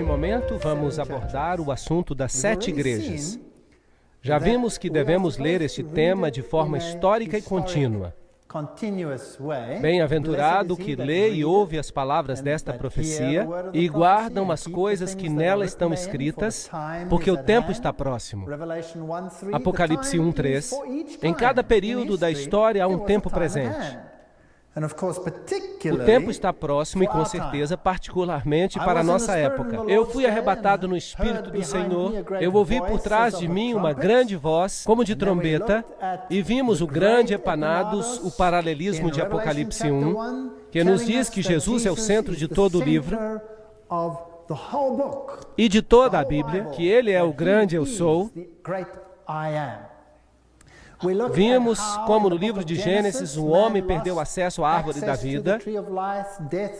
momento, vamos abordar o assunto das 7 igrejas. Já vimos que devemos ler este tema de forma histórica e contínua. Bem-aventurado o que lê e ouve as palavras desta profecia e guardam as coisas que nela estão escritas, porque o tempo está próximo. Apocalipse 1:3. Em cada período da história há um tempo presente. O tempo está próximo e, com certeza, particularmente para a nossa época. Eu fui arrebatado no Espírito do Senhor, eu ouvi por trás de mim uma grande voz, como de trombeta, e vimos o grande Epanados, o paralelismo de Apocalipse 1, que nos diz que Jesus é o centro de todo o livro e de toda a Bíblia, que Ele é o grande Eu Sou. Vimos como no livro de Gênesis o homem perdeu acesso à árvore da vida,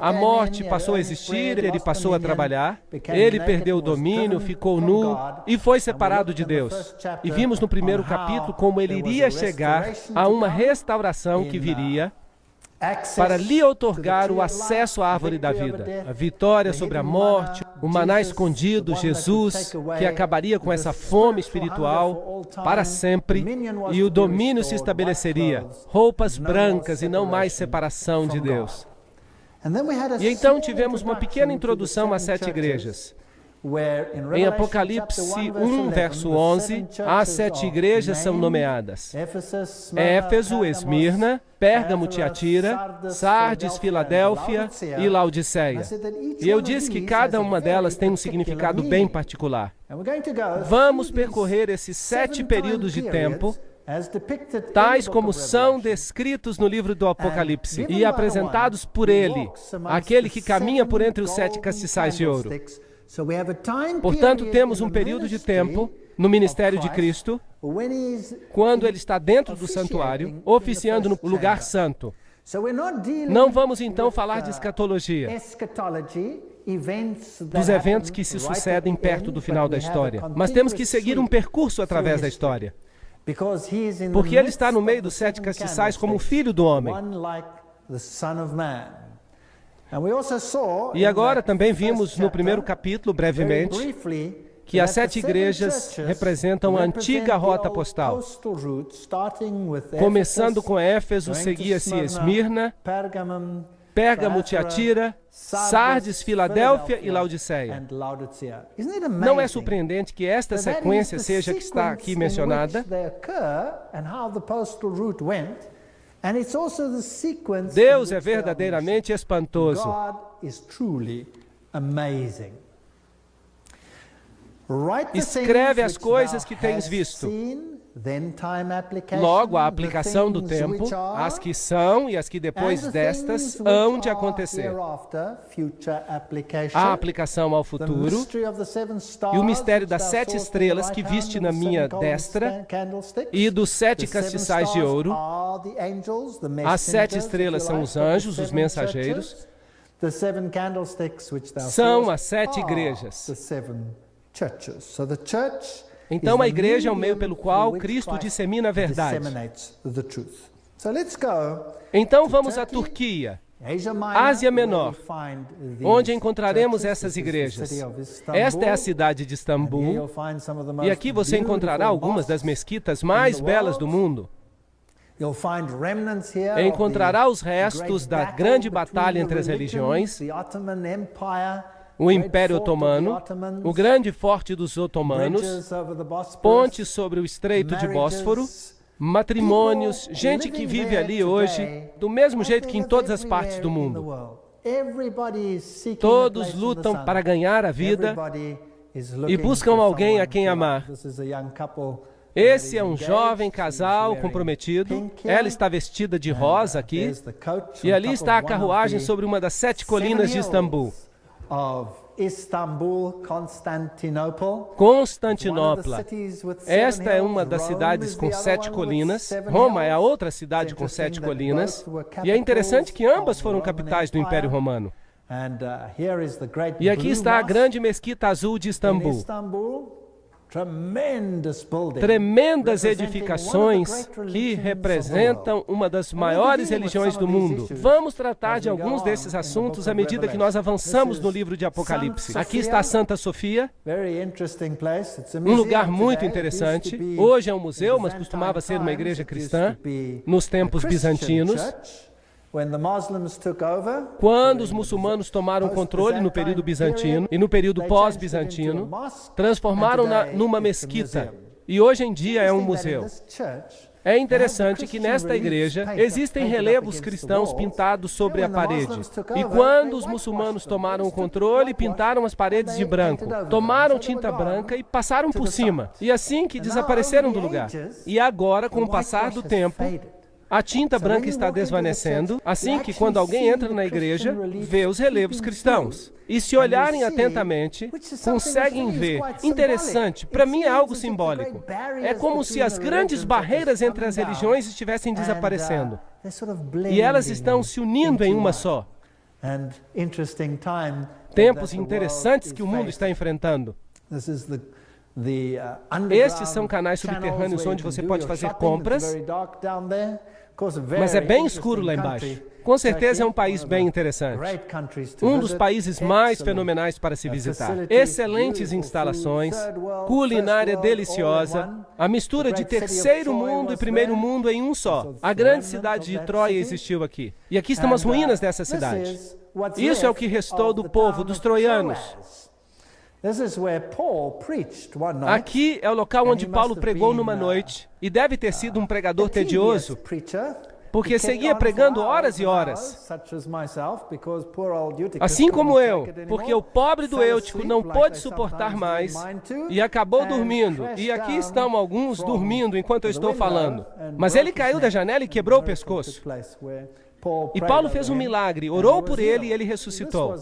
a morte passou a existir, ele passou a trabalhar, ele perdeu o domínio, ficou nu e foi separado de Deus. E vimos no primeiro capítulo como ele iria chegar a uma restauração que viria para lhe outorgar o acesso à árvore da vida, a vitória sobre a morte, o maná escondido, Jesus, que acabaria com essa fome espiritual para sempre, e o domínio se estabeleceria, roupas brancas e não mais separação de Deus. E então tivemos uma pequena introdução às 7 igrejas. Em Apocalipse 1, verso 11, as 7 igrejas são nomeadas: Éfeso, Esmirna, Pérgamo, Tiatira, Sardes, Filadélfia e Laodiceia. E eu disse que cada uma delas tem um significado bem particular. Vamos percorrer esses 7 períodos de tempo, tais como são descritos no livro do Apocalipse e apresentados por ele, aquele que caminha por entre os 7 castiçais de ouro. Portanto, temos um período de tempo no ministério de Cristo, quando ele está dentro do santuário, oficiando no lugar santo. Não vamos então falar de escatologia, dos eventos que se sucedem perto do final da história, mas temos que seguir um percurso através da história, porque ele está no meio dos 7 castiçais como o Filho do Homem. E agora também vimos no primeiro capítulo, brevemente, que as 7 igrejas representam a antiga rota postal. Começando com Éfeso, seguia-se Esmirna, Pérgamo, Tiatira, Sardes, Filadélfia e Laodiceia. Não é surpreendente que esta sequência seja a que está aqui mencionada? Deus é verdadeiramente espantoso. Escreve as coisas que tens visto. Logo, a aplicação do tempo, as que são e as que depois destas hão de acontecer. A aplicação ao futuro e o mistério das 7 estrelas que viste na minha destra e dos 7 castiçais de ouro. As 7 estrelas são os anjos, os mensageiros. São as 7 igrejas. Então, a igreja é o meio pelo qual Cristo dissemina a verdade. Então, vamos à Turquia, Ásia Menor, onde encontraremos essas igrejas. Esta é a cidade de Istambul, e aqui você encontrará algumas das mesquitas mais belas do mundo. Encontrará os restos da grande batalha entre as religiões, o Império Otomano, o grande forte dos otomanos, pontes sobre o Estreito de Bósforo, matrimônios, gente que vive ali hoje, do mesmo jeito que em todas as partes do mundo. Todos lutam para ganhar a vida e buscam alguém a quem amar. Esse é um jovem casal comprometido. Ela está vestida de rosa aqui, e ali está a carruagem sobre uma das 7 colinas de Istambul. Constantinopla. Esta é uma das cidades com 7 colinas. Roma é a outra cidade com 7 colinas. E é interessante que ambas foram capitais do Império Romano. E aqui está a grande mesquita azul de Istambul. tremendas edificações que representam uma das maiores religiões do mundo. Vamos tratar de alguns desses assuntos à medida que nós avançamos no livro de Apocalipse. Aqui está a Santa Sofia, um lugar muito interessante. Hoje é um museu, mas costumava ser uma igreja cristã nos tempos bizantinos. Quando os muçulmanos tomaram controle no período bizantino e no período pós-bizantino, transformaram-na numa mesquita e hoje em dia é um museu. É interessante que nesta igreja existem relevos cristãos pintados sobre a parede. E quando os muçulmanos tomaram o controle, pintaram as paredes de branco, tomaram tinta branca e passaram por cima. E assim que desapareceram do lugar. E agora, com o passar do tempo, a tinta branca está desvanecendo, assim que quando alguém entra na igreja, vê os relevos cristãos. E se olharem atentamente, conseguem ver. Interessante, para mim é algo simbólico. É como se as grandes barreiras entre as religiões estivessem desaparecendo. E elas estão se unindo em uma só. Tempos interessantes que o mundo está enfrentando. Estes são canais subterrâneos onde você pode fazer compras, mas é bem escuro lá embaixo. Com certeza é um país bem interessante. Um dos países mais fenomenais para se visitar. Excelentes instalações, culinária deliciosa, a mistura de terceiro mundo e primeiro mundo em um só. A grande cidade de Troia existiu aqui. E aqui estão as ruínas dessa cidade. Isso é o que restou do povo, dos troianos. Aqui é o local onde Paulo pregou numa noite, e deve ter sido um pregador tedioso, porque seguia pregando horas e horas. Assim como eu, porque o pobre do Eutico não pôde suportar mais e acabou dormindo. E aqui estão alguns dormindo enquanto eu estou falando. Mas ele caiu da janela e quebrou o pescoço. E Paulo fez um milagre, orou por ele e ele ressuscitou.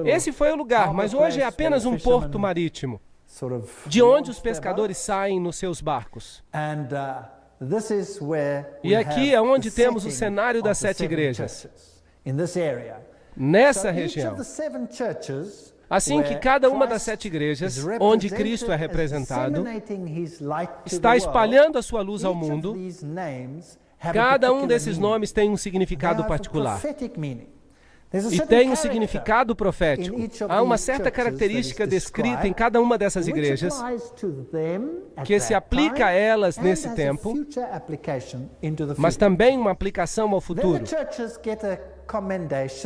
Esse foi o lugar, mas hoje é apenas um porto marítimo, de onde os pescadores saem nos seus barcos. E aqui é onde temos o cenário das 7 igrejas, nessa região. Assim que cada uma das 7 igrejas, onde Cristo é representado, está espalhando a sua luz ao mundo. Cada um desses nomes tem um significado particular. E tem um significado profético. Há uma certa característica descrita em cada uma dessas igrejas que se aplica a elas nesse tempo, mas também uma aplicação ao futuro.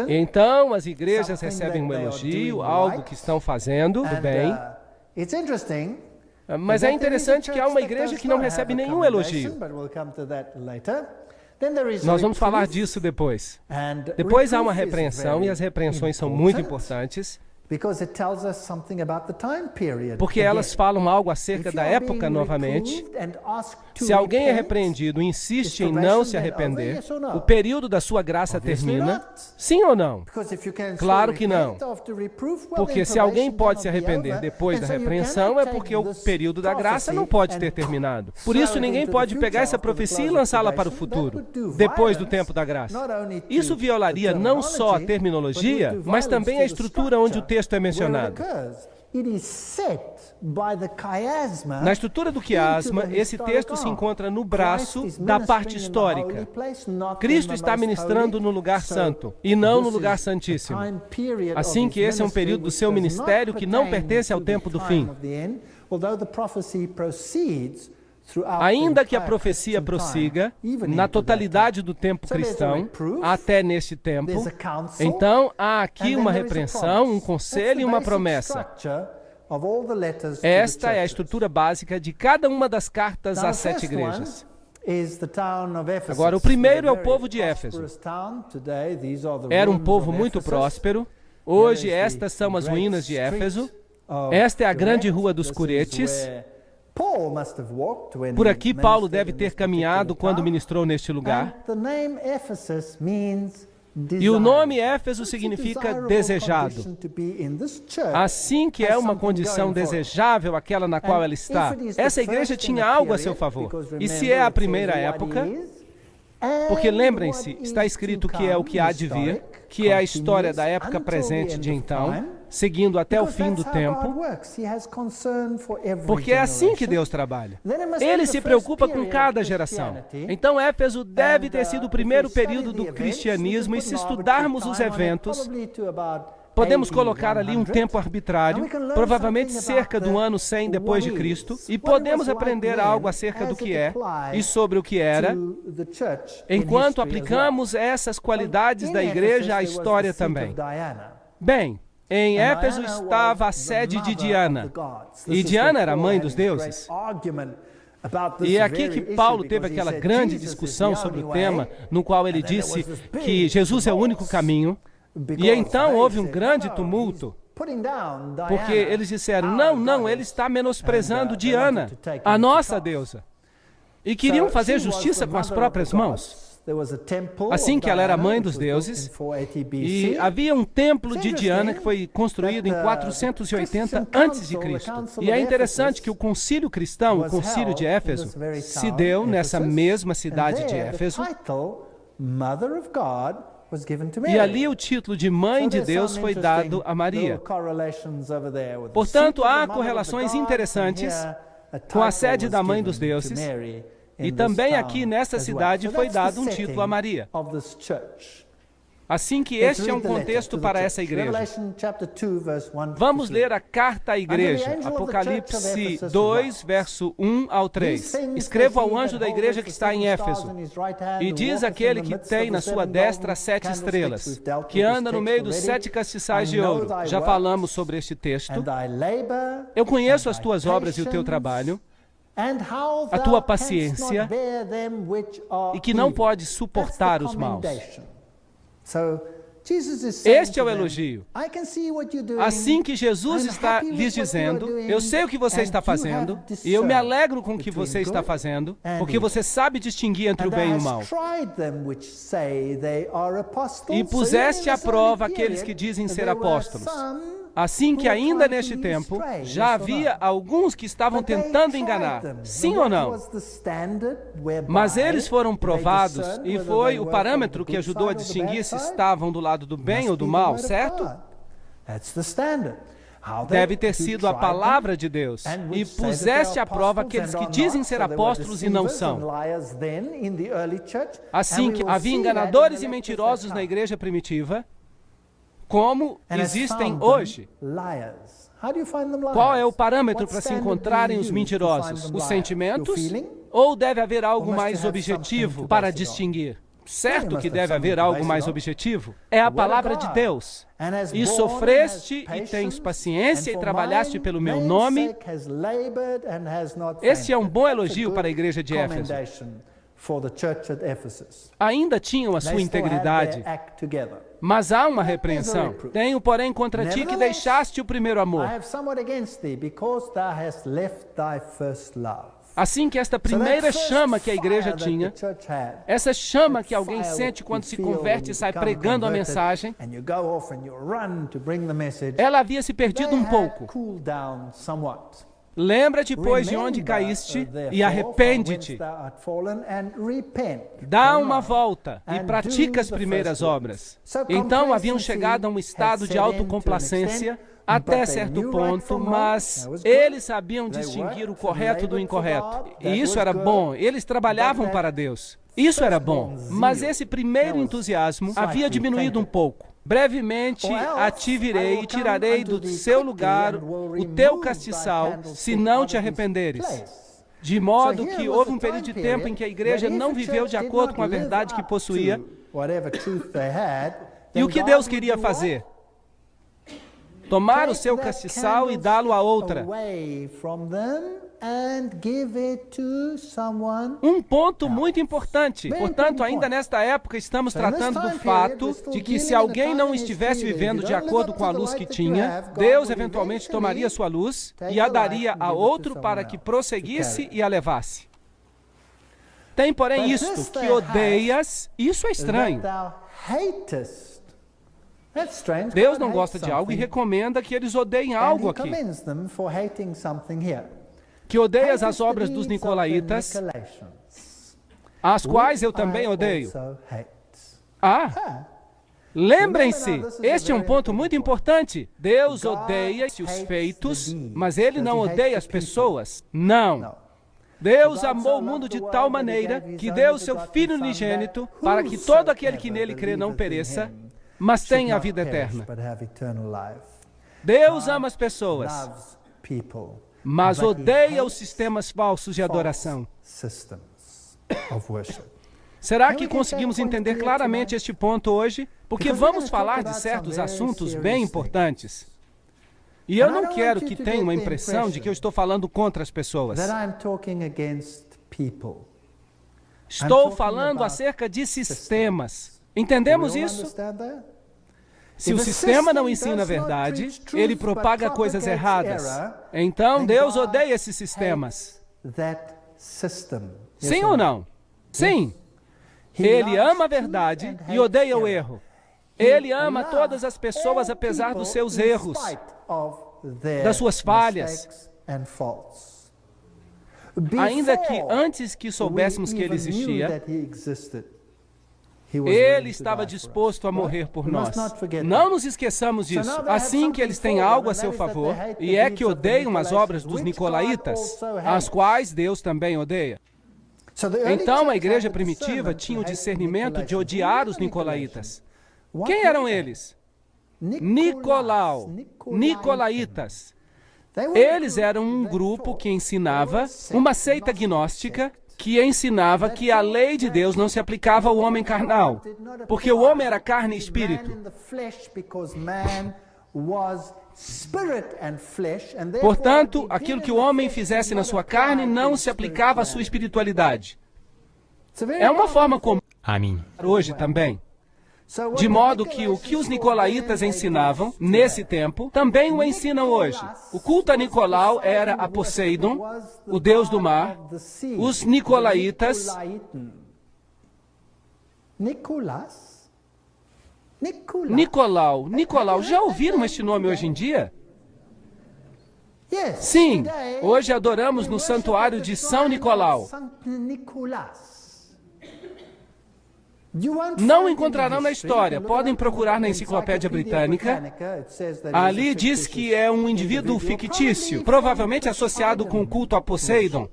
Então, as igrejas recebem um elogio, algo que estão fazendo do bem. Mas é interessante que há uma igreja que não recebe nenhum elogio. Nós vamos falar disso depois. Depois há uma repreensão, e as repreensões são muito importantes, porque elas falam algo acerca da época novamente. Se alguém é repreendido e insiste em não se arrepender, o período da sua graça termina? Sim ou não? Claro que não. Porque se alguém pode se arrepender depois da repreensão, é porque o período da graça não pode ter terminado. Por isso, ninguém pode pegar essa profecia e lançá-la para o futuro, depois do tempo da graça. Isso violaria não só a terminologia, mas também a estrutura onde o texto é mencionado. Na estrutura do quiasma, esse texto se encontra no braço da parte histórica. Cristo está ministrando no lugar santo e não no lugar santíssimo. Assim que esse é um período do seu ministério que não pertence ao tempo do fim. Ainda que a profecia prossiga na totalidade do tempo cristão, até neste tempo, então há aqui uma repreensão, um conselho e uma promessa. Esta é a estrutura básica de cada uma das cartas às 7 igrejas. Agora, o primeiro é o povo de Éfeso. Era um povo muito próspero. Hoje, estas são as ruínas de Éfeso. Esta é a grande rua dos Curetes. Por aqui, Paulo deve ter caminhado quando ministrou neste lugar. E o nome Éfeso significa desejado. Assim que é uma condição desejável aquela na qual ela está, essa igreja tinha algo a seu favor. E se é a primeira época, porque lembrem-se, está escrito que é o que há de vir, que é a história da época presente de então, seguindo até o fim do tempo, porque é assim que Deus trabalha. Ele se preocupa com cada geração. Então, Éfeso deve ter sido o primeiro período do cristianismo, e se estudarmos os eventos, podemos colocar ali um tempo arbitrário, provavelmente cerca do ano 100 depois de Cristo, e podemos aprender algo acerca do que é e sobre o que era, enquanto aplicamos essas qualidades da igreja à história também. Bem, em Éfeso estava a sede de Diana, e Diana era a mãe dos deuses. E é aqui que Paulo teve aquela grande discussão sobre o tema, no qual ele disse que Jesus é o único caminho. E então houve um grande tumulto, porque eles disseram, não, ele está menosprezando Diana, a nossa deusa. E queriam fazer justiça com as próprias mãos. Assim que ela era mãe dos deuses, e havia um templo de Diana que foi construído em 480 a.C. E é interessante que o concílio cristão, o concílio de Éfeso, se deu nessa mesma cidade de Éfeso. E ali o título de Mãe de Deus foi dado a Maria. Portanto, há correlações interessantes com a sede da Mãe dos Deuses. E também aqui nessa cidade foi dado um título a Maria. Assim que este é um contexto para essa igreja. Vamos ler a carta à igreja, Apocalipse 2, verso 1 ao 3. Escrevo ao anjo da igreja que está em Éfeso, e diz aquele que tem na sua destra 7 estrelas, que anda no meio dos 7 castiçais de ouro. Já falamos sobre este texto. Eu conheço as tuas obras e o teu trabalho, a tua paciência, e que não podes suportar os maus. Este é o elogio. Assim que Jesus está lhes dizendo, eu sei o que você está fazendo, e eu me alegro com o que você está fazendo, porque você sabe distinguir entre o bem e o mal. E puseste à prova aqueles que dizem ser apóstolos. Assim que ainda neste tempo, já havia alguns que estavam tentando enganar, sim ou não? Mas eles foram provados, e foi o parâmetro que ajudou a distinguir se estavam do lado do bem ou do mal, certo? Deve ter sido a palavra de Deus. E puseste à prova aqueles que dizem ser apóstolos e não são. Assim que havia enganadores e mentirosos na igreja primitiva, como existem hoje. Qual é o parâmetro para se encontrarem os mentirosos? Os sentimentos? Ou deve haver algo mais objetivo para distinguir? Certo que deve haver algo mais objetivo. É a palavra de Deus. E sofreste e tens paciência e trabalhaste pelo meu nome. Este é um bom elogio para a igreja de Éfeso. Ainda tinham a sua integridade, mas há uma repreensão. Tenho, porém, contra ti que deixaste o primeiro amor. Assim que esta primeira chama que a igreja tinha, essa chama que alguém sente quando se converte e sai pregando a mensagem, ela havia se perdido um pouco. Lembra-te, pois, de onde caíste e arrepende-te. Dá uma volta e pratica as primeiras obras. Então haviam chegado a um estado de autocomplacência até certo ponto, mas eles sabiam distinguir o correto do incorreto. E isso era bom. Eles trabalhavam para Deus. Isso era bom. Mas esse primeiro entusiasmo havia diminuído um pouco. Brevemente a ti virei e tirarei do seu lugar o teu castiçal, se não te arrependeres. De modo que houve um período de tempo em que a igreja não viveu de acordo com a verdade que possuía. E o que Deus queria fazer? Tomar o seu castiçal e dá-lo a outra. Um ponto muito importante. Portanto, ainda nesta época, estamos tratando do fato de que se alguém não estivesse vivendo de acordo com a luz que tinha, Deus eventualmente tomaria sua luz e a daria a outro para que prosseguisse e a levasse. Tem, porém, isto, que odeias, isso é estranho. Deus não gosta de algo e recomenda que eles odeiem algo aqui. Que odeias as obras dos nicolaítas, as quais eu também odeio. Lembrem-se, este é um ponto muito importante. Deus odeia os feitos, mas Ele não odeia as pessoas. Não. Deus amou o mundo de tal maneira que deu o seu Filho unigênito para que todo aquele que nele crê não pereça, mas tenha a vida eterna. Deus ama as pessoas, mas odeia os sistemas falsos de adoração. Será que conseguimos entender claramente este ponto hoje? Porque vamos falar de certos assuntos bem importantes. E eu não quero que tenham a impressão de que eu estou falando contra as pessoas. Estou falando acerca de sistemas. Entendemos isso? Se o sistema não ensina a verdade, ele propaga coisas erradas. Então, Deus odeia esses sistemas. Sim ou não? Sim. Ele ama a verdade e odeia o erro. Ele ama todas as pessoas apesar dos seus erros, das suas falhas. Ainda que antes que soubéssemos que Ele existia, Ele estava disposto a morrer por nós. Não nos esqueçamos disso. Assim que eles têm algo a seu favor, e é que odeiam as obras dos nicolaítas, as quais Deus também odeia. Então a igreja primitiva tinha o discernimento de odiar os nicolaítas. Quem eram eles? Nicolaítas. Eles eram um grupo que ensinava, uma seita gnóstica, que ensinava que a lei de Deus não se aplicava ao homem carnal, porque o homem era carne e espírito. Portanto, aquilo que o homem fizesse na sua carne não se aplicava à sua espiritualidade. É uma forma comum hoje também. De modo que o que os nicolaítas ensinavam nesse tempo, também o ensinam hoje. O culto a Nicolau era a Poseidon, o deus do mar. Os nicolaítas... Nicolau, já ouviram este nome hoje em dia? Sim, hoje adoramos no santuário de São Nicolau. Não encontrarão na história, podem procurar na enciclopédia britânica. Ali diz que é um indivíduo fictício, provavelmente associado com o culto a Poseidon.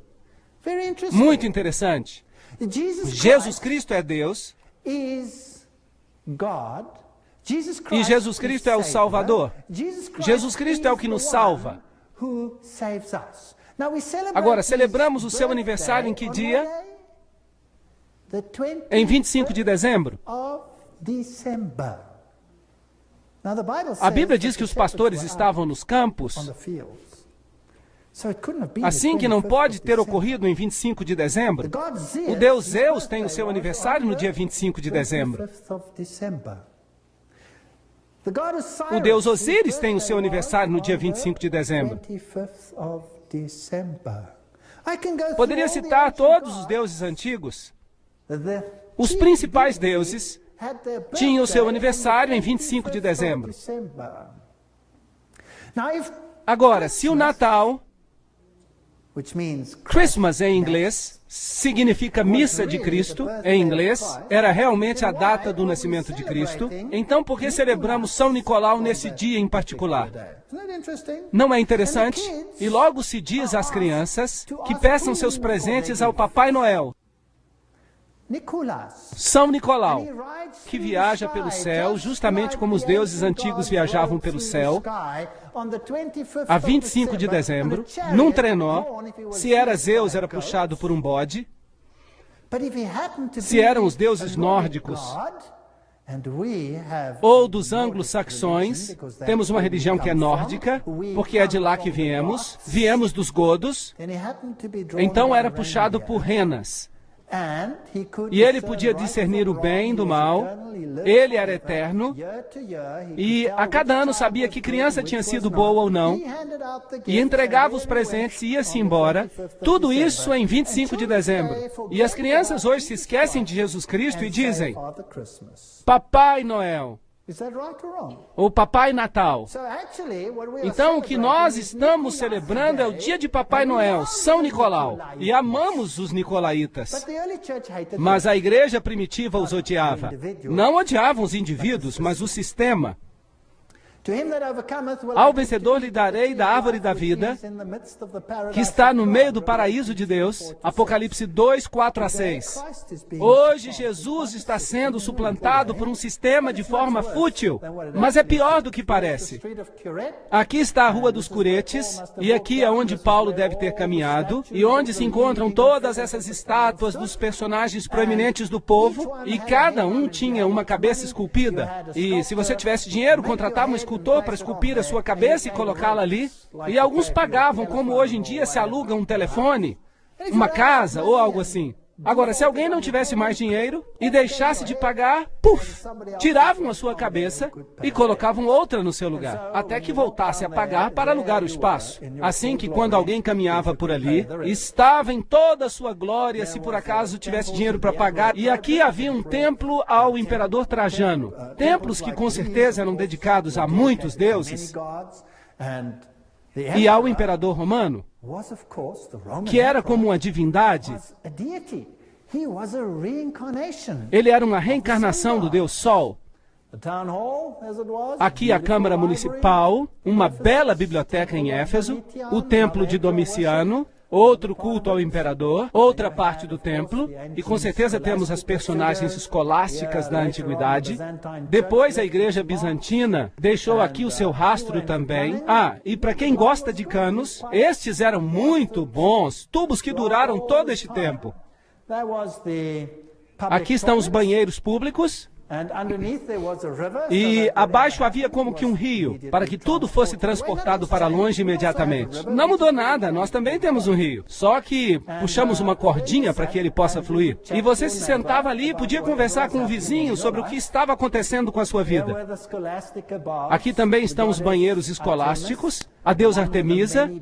Muito interessante. Jesus Cristo é Deus. E Jesus Cristo é o Salvador. Jesus Cristo é o que nos salva. Agora, celebramos o seu aniversário em que dia? Em 25 de dezembro. A Bíblia diz que os pastores estavam nos campos. Assim que não pode ter ocorrido em 25 de dezembro. O deus Zeus tem o seu aniversário no dia 25 de dezembro. O deus Osíris tem o seu aniversário no dia 25 de dezembro. Poderia citar todos os deuses antigos. Os principais deuses tinham o seu aniversário em 25 de dezembro. Agora, se o Natal, Christmas em inglês, significa missa de Cristo, em inglês, era realmente a data do nascimento de Cristo, então por que celebramos São Nicolau nesse dia em particular? Não é interessante? E logo se diz às crianças que peçam seus presentes ao Papai Noel. São Nicolau, que viaja pelo céu, justamente como os deuses antigos viajavam pelo céu, a 25 de dezembro, num trenó. Se era Zeus, era puxado por um bode. Se eram os deuses nórdicos, ou dos anglo-saxões, temos uma religião que é nórdica, porque é de lá que viemos dos godos, então era puxado por renas. E ele podia discernir o bem do mal, ele era eterno, e a cada ano sabia que criança tinha sido boa ou não, e entregava os presentes e ia-se embora, tudo isso em 25 de dezembro. E as crianças hoje se esquecem de Jesus Cristo e dizem, Papai Noel. Ou Papai Natal. Então, o que nós estamos celebrando é o dia de Papai Noel, São Nicolau. E amamos os nicolaítas. Mas a igreja primitiva os odiava. Não odiavam os indivíduos, mas o sistema. Ao vencedor lhe darei da árvore da vida, que está no meio do paraíso de Deus. Apocalipse 2, 4 a 6. Hoje Jesus está sendo suplantado por um sistema de forma fútil, mas é pior do que parece. Aqui está a Rua dos Curetes, e aqui é onde Paulo deve ter caminhado, e onde se encontram todas essas estátuas dos personagens proeminentes do povo, e cada um tinha uma cabeça esculpida. E se você tivesse dinheiro, contratava um escultor para esculpir a sua cabeça e colocá-la ali. E alguns pagavam, como hoje em dia se aluga um telefone, uma casa ou algo assim. Agora, se alguém não tivesse mais dinheiro e deixasse de pagar, puf, tiravam a sua cabeça e colocavam outra no seu lugar, até que voltasse a pagar para alugar o espaço. Assim que quando alguém caminhava por ali, estava em toda a sua glória, se por acaso tivesse dinheiro para pagar. E aqui havia um templo ao imperador Trajano. Templos que com certeza eram dedicados a muitos deuses. E ao imperador romano, que era como uma divindade. Ele era uma reencarnação do Deus Sol. Aqui a Câmara Municipal, uma bela biblioteca em Éfeso, o Templo de Domiciano, outro culto ao imperador, outra parte do templo, e com certeza temos as personagens escolásticas da antiguidade. Depois a igreja bizantina deixou aqui o seu rastro também. Ah, e para quem gosta de canos, estes eram muito bons, tubos que duraram todo este tempo. Aqui estão os banheiros públicos. E abaixo havia como que um rio, para que tudo fosse transportado para longe imediatamente. Não mudou nada, nós também temos um rio. Só que puxamos uma cordinha para que ele possa fluir. E você se sentava ali e podia conversar com o vizinho sobre o que estava acontecendo com a sua vida. Aqui também estão os banheiros escolásticos, a deusa Artemisa,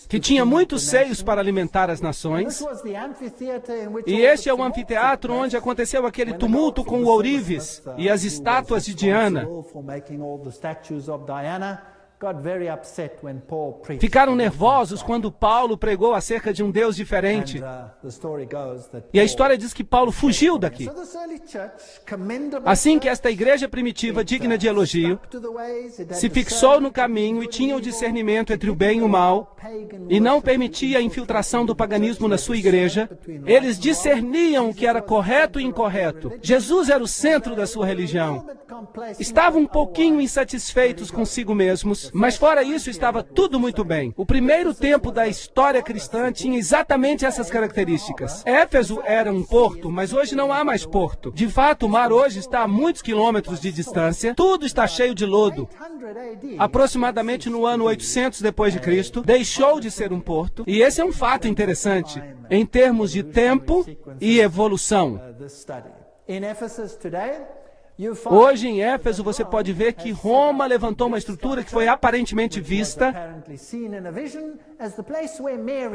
que tinha muitos seios para alimentar as nações. E este é o anfiteatro onde aconteceu aquele tumulto com o ourives e as estátuas de Diana. Ficaram nervosos quando Paulo pregou acerca de um Deus diferente. E a história diz que Paulo fugiu daqui. Assim que esta igreja primitiva, digna de elogio, se fixou no caminho e tinha o discernimento entre o bem e o mal, e não permitia a infiltração do paganismo na sua igreja, eles discerniam o que era correto e incorreto. Jesus era o centro da sua religião. Estavam um pouquinho insatisfeitos consigo mesmos, mas fora isso estava tudo muito bem. O primeiro tempo da história cristã tinha exatamente essas características. Éfeso era um porto, mas hoje não há mais porto. De fato, o mar hoje está a muitos quilômetros de distância, tudo está cheio de lodo. Aproximadamente no ano 800 depois de Cristo, deixou de ser um porto, e esse é um fato interessante, em termos de tempo e evolução. Hoje em Éfeso você pode ver que Roma levantou uma estrutura que foi aparentemente vista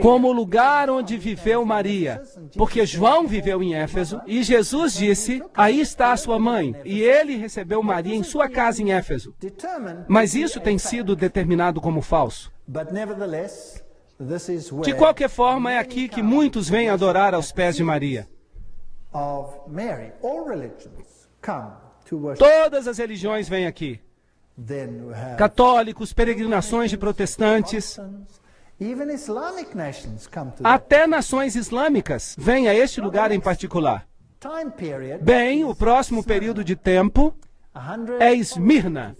como o lugar onde viveu Maria, porque João viveu em Éfeso e Jesus disse, aí está a sua mãe, e ele recebeu Maria em sua casa em Éfeso. Mas isso tem sido determinado como falso. De qualquer forma, é aqui que muitos vêm adorar aos pés de Maria. Todas as religiões vêm aqui. Católicos, peregrinações de protestantes, até nações islâmicas vêm a este lugar em particular. Bem, o próximo período de tempo é Esmirna,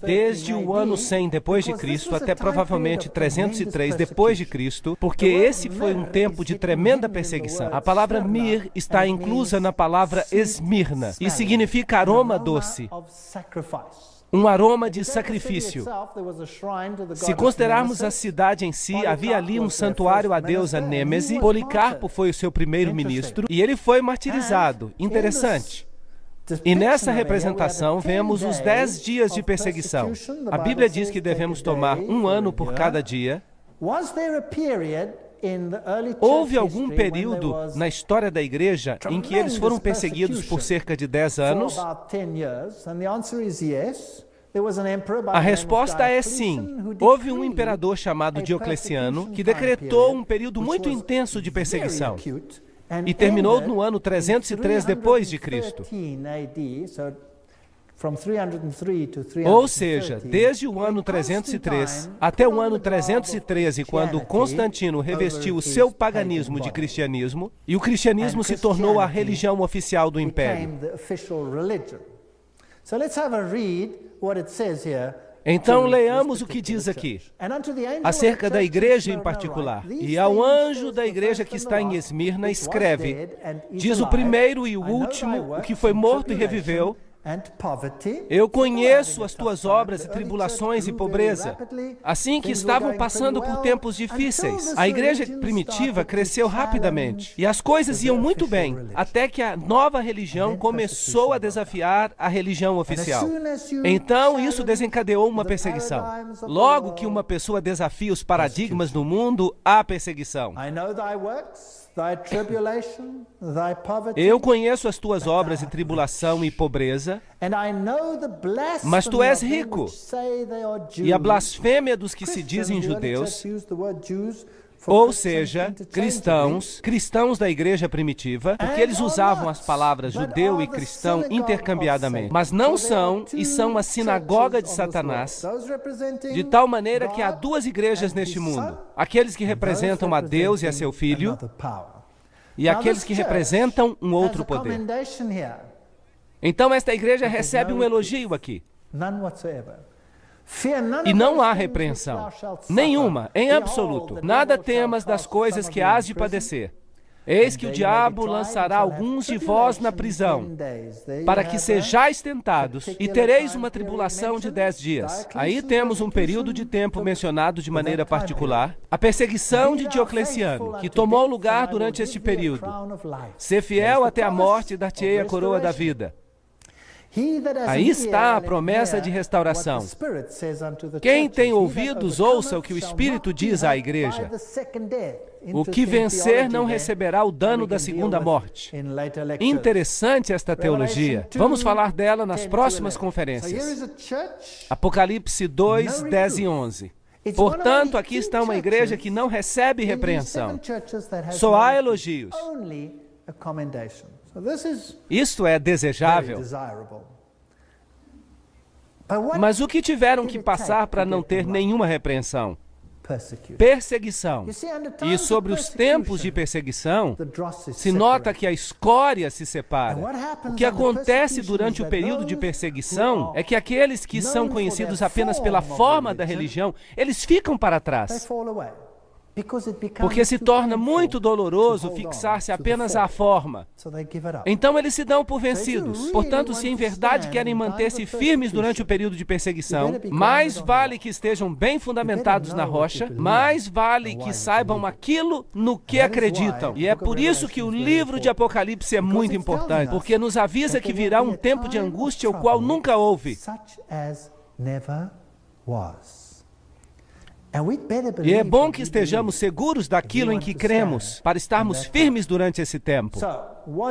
desde o ano 100 depois de Cristo até provavelmente 303 depois de Cristo, porque esse foi um tempo de tremenda perseguição. A palavra mir está inclusa na palavra Esmirna e significa aroma doce, um aroma de sacrifício. Se considerarmos a cidade em si, havia ali um santuário à deusa Nêmese. Policarpo foi o seu primeiro ministro e ele foi martirizado. Interessante. E nessa representação vemos os 10 dias de perseguição. A Bíblia diz que devemos tomar um ano por cada dia. Houve algum período na história da igreja em que eles foram perseguidos por cerca de 10 anos? A resposta é sim. Houve um imperador chamado Diocleciano que decretou um período muito intenso de perseguição e terminou no ano 303 depois de Cristo. Ou seja, desde o ano 303 até o ano 313, quando Constantino revestiu o seu paganismo de cristianismo, e o cristianismo se tornou a religião oficial do império. Então, leamos o que diz aqui, acerca da igreja em particular. E ao anjo da igreja que está em Esmirna, escreve, diz o primeiro e o último, o que foi morto e reviveu, eu conheço as tuas obras e tribulações e pobreza, assim que estavam passando por tempos difíceis. A igreja primitiva cresceu rapidamente e as coisas iam muito bem, até que a nova religião começou a desafiar a religião oficial. Então, isso desencadeou uma perseguição. Logo que uma pessoa desafia os paradigmas do mundo, há perseguição. Eu conheço as tuas obras e tribulação e pobreza, mas tu és rico. E a blasfêmia dos que se dizem judeus, ou seja, cristãos da igreja primitiva, porque eles usavam as palavras judeu e cristão intercambiadamente, mas não são, e são a sinagoga de Satanás, de tal maneira que há duas igrejas neste mundo, aqueles que representam a Deus e a seu Filho, e aqueles que representam um outro poder. Então esta igreja recebe um elogio aqui. E não há repreensão, nenhuma, em absoluto. Nada temas das coisas que hás de padecer. Eis que o diabo lançará alguns de vós na prisão, para que sejais tentados, e tereis uma tribulação de 10 dias. Aí temos um período de tempo mencionado de maneira particular, a perseguição de Diocleciano, que tomou lugar durante este período. Ser fiel até a morte e dar-te-ei a coroa da vida. Aí está a promessa de restauração. Quem tem ouvidos, ouça o que o Espírito diz à igreja. O que vencer não receberá o dano da segunda morte. Interessante esta teologia. Vamos falar dela nas próximas conferências. Apocalipse 2, 10 e 11. Portanto, aqui está uma igreja que não recebe repreensão. Só há elogios. Isto é desejável. Mas o que tiveram que passar para não ter nenhuma repreensão? Perseguição. E sobre os tempos de perseguição, se nota que a escória se separa. O que acontece durante o período de perseguição é que aqueles que são conhecidos apenas pela forma da religião, eles ficam para trás. Porque se torna muito doloroso fixar-se apenas à forma. Então eles se dão por vencidos. Portanto, se em verdade querem manter-se firmes durante o período de perseguição, mais vale que estejam bem fundamentados na rocha, mais vale que saibam aquilo no que acreditam. E é por isso que o livro de Apocalipse é muito importante, porque nos avisa que virá um tempo de angústia o qual nunca houve. E é bom que estejamos seguros daquilo em que cremos, para estarmos firmes durante esse tempo.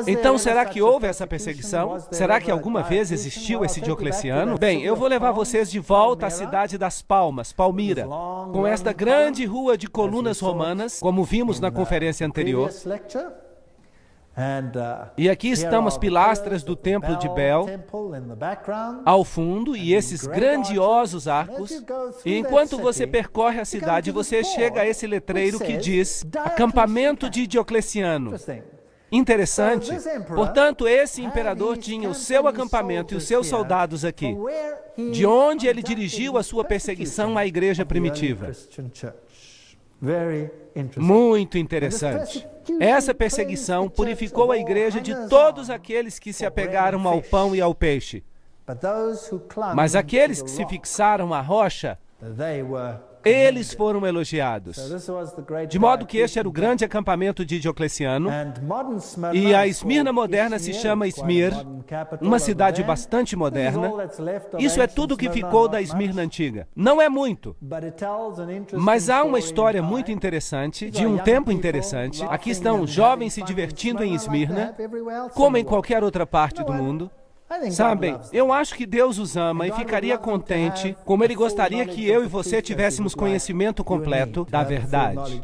Então, será que houve essa perseguição? Será que alguma vez existiu esse Diocleciano? Bem, eu vou levar vocês de volta à cidade das Palmas, Palmira, com esta grande rua de colunas romanas, como vimos na conferência anterior. E aqui estão as pilastras do templo de Bel, ao fundo, e esses grandiosos arcos. E enquanto você percorre a cidade, você chega a esse letreiro que diz Acampamento de Diocleciano. Interessante. Portanto, esse imperador tinha o seu acampamento e os seus soldados aqui, de onde ele dirigiu a sua perseguição à igreja primitiva. Muito interessante. Essa perseguição purificou a igreja de todos aqueles que se apegaram ao pão e ao peixe. Mas aqueles que se fixaram à rocha eles foram elogiados. De modo que este era o grande acampamento de Diocleciano, e a Esmirna moderna se chama Esmir, uma cidade bastante moderna. Isso é tudo que ficou da Esmirna antiga. Não é muito, mas há uma história muito interessante, de um tempo interessante. Aqui estão jovens se divertindo em Esmirna, como em qualquer outra parte do mundo. Sabem, eu acho que Deus os ama e ficaria contente, como Ele gostaria que eu e você tivéssemos conhecimento completo da verdade.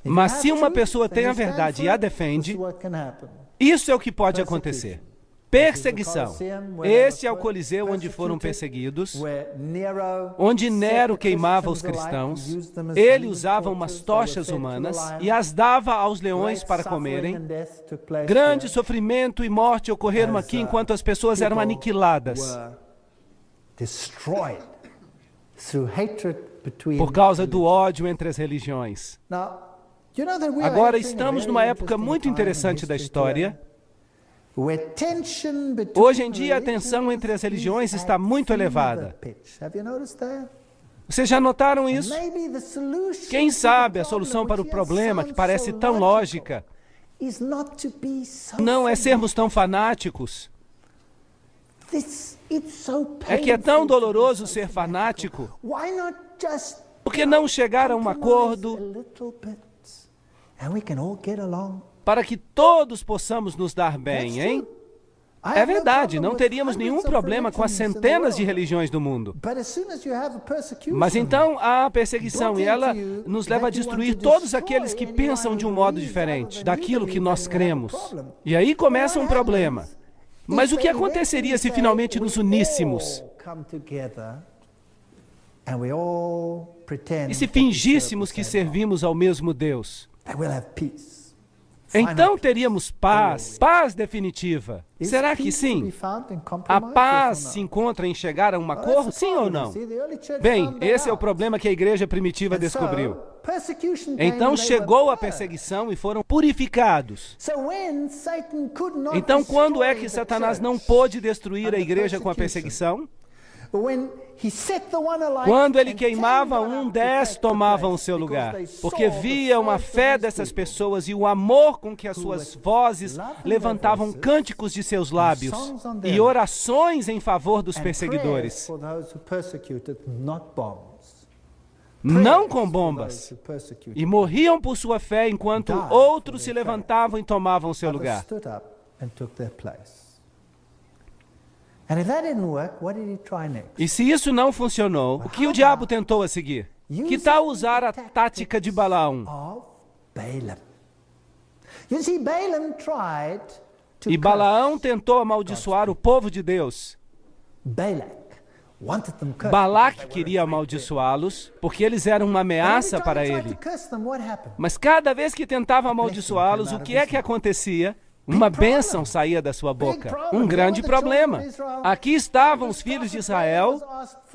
Mas se uma pessoa tem a verdade e a defende, isso é o que pode acontecer. Perseguição. Este é o Coliseu onde foram perseguidos, onde Nero queimava os cristãos. Ele usava umas tochas humanas e as dava aos leões para comerem. Grande sofrimento e morte ocorreram aqui enquanto as pessoas eram aniquiladas por causa do ódio entre as religiões. Agora estamos numa época muito interessante da história. Hoje em dia, a tensão entre as religiões está muito elevada. Vocês já notaram isso? Quem sabe a solução para o problema, que parece tão lógica, não é sermos tão fanáticos. É que é tão doloroso ser fanático. Por que não chegar a um acordo para que todos possamos nos dar bem, hein? É verdade, não teríamos nenhum problema com as centenas de religiões do mundo. Mas então há a perseguição e ela nos leva a destruir todos aqueles que pensam de um modo diferente daquilo que nós cremos. E aí começa um problema. Mas o que aconteceria se finalmente nos uníssemos? E se fingíssemos que servimos ao mesmo Deus? Então teríamos paz, paz definitiva. Será que sim? A paz se encontra em chegar a um acordo, sim ou não? Bem, esse é o problema que a igreja primitiva descobriu. Então chegou a perseguição e foram purificados. Então quando é que Satanás não pôde destruir a igreja com a perseguição? Quando ele queimava um, 10 tomavam o seu lugar, porque via uma fé dessas pessoas e o amor com que as suas vozes levantavam cânticos de seus lábios e orações em favor dos perseguidores. Não com bombas. E morriam por sua fé enquanto outros se levantavam e tomavam o seu lugar. E se isso não funcionou, o que o diabo tentou a seguir? Que tal usar a tática de Balaão? E Balaão tentou amaldiçoar o povo de Deus. Balaque queria amaldiçoá-los, porque eles eram uma ameaça para ele. Mas cada vez que tentava amaldiçoá-los, o que é que acontecia? Uma bênção saía da sua boca. Um grande problema. Aqui estavam os filhos de Israel,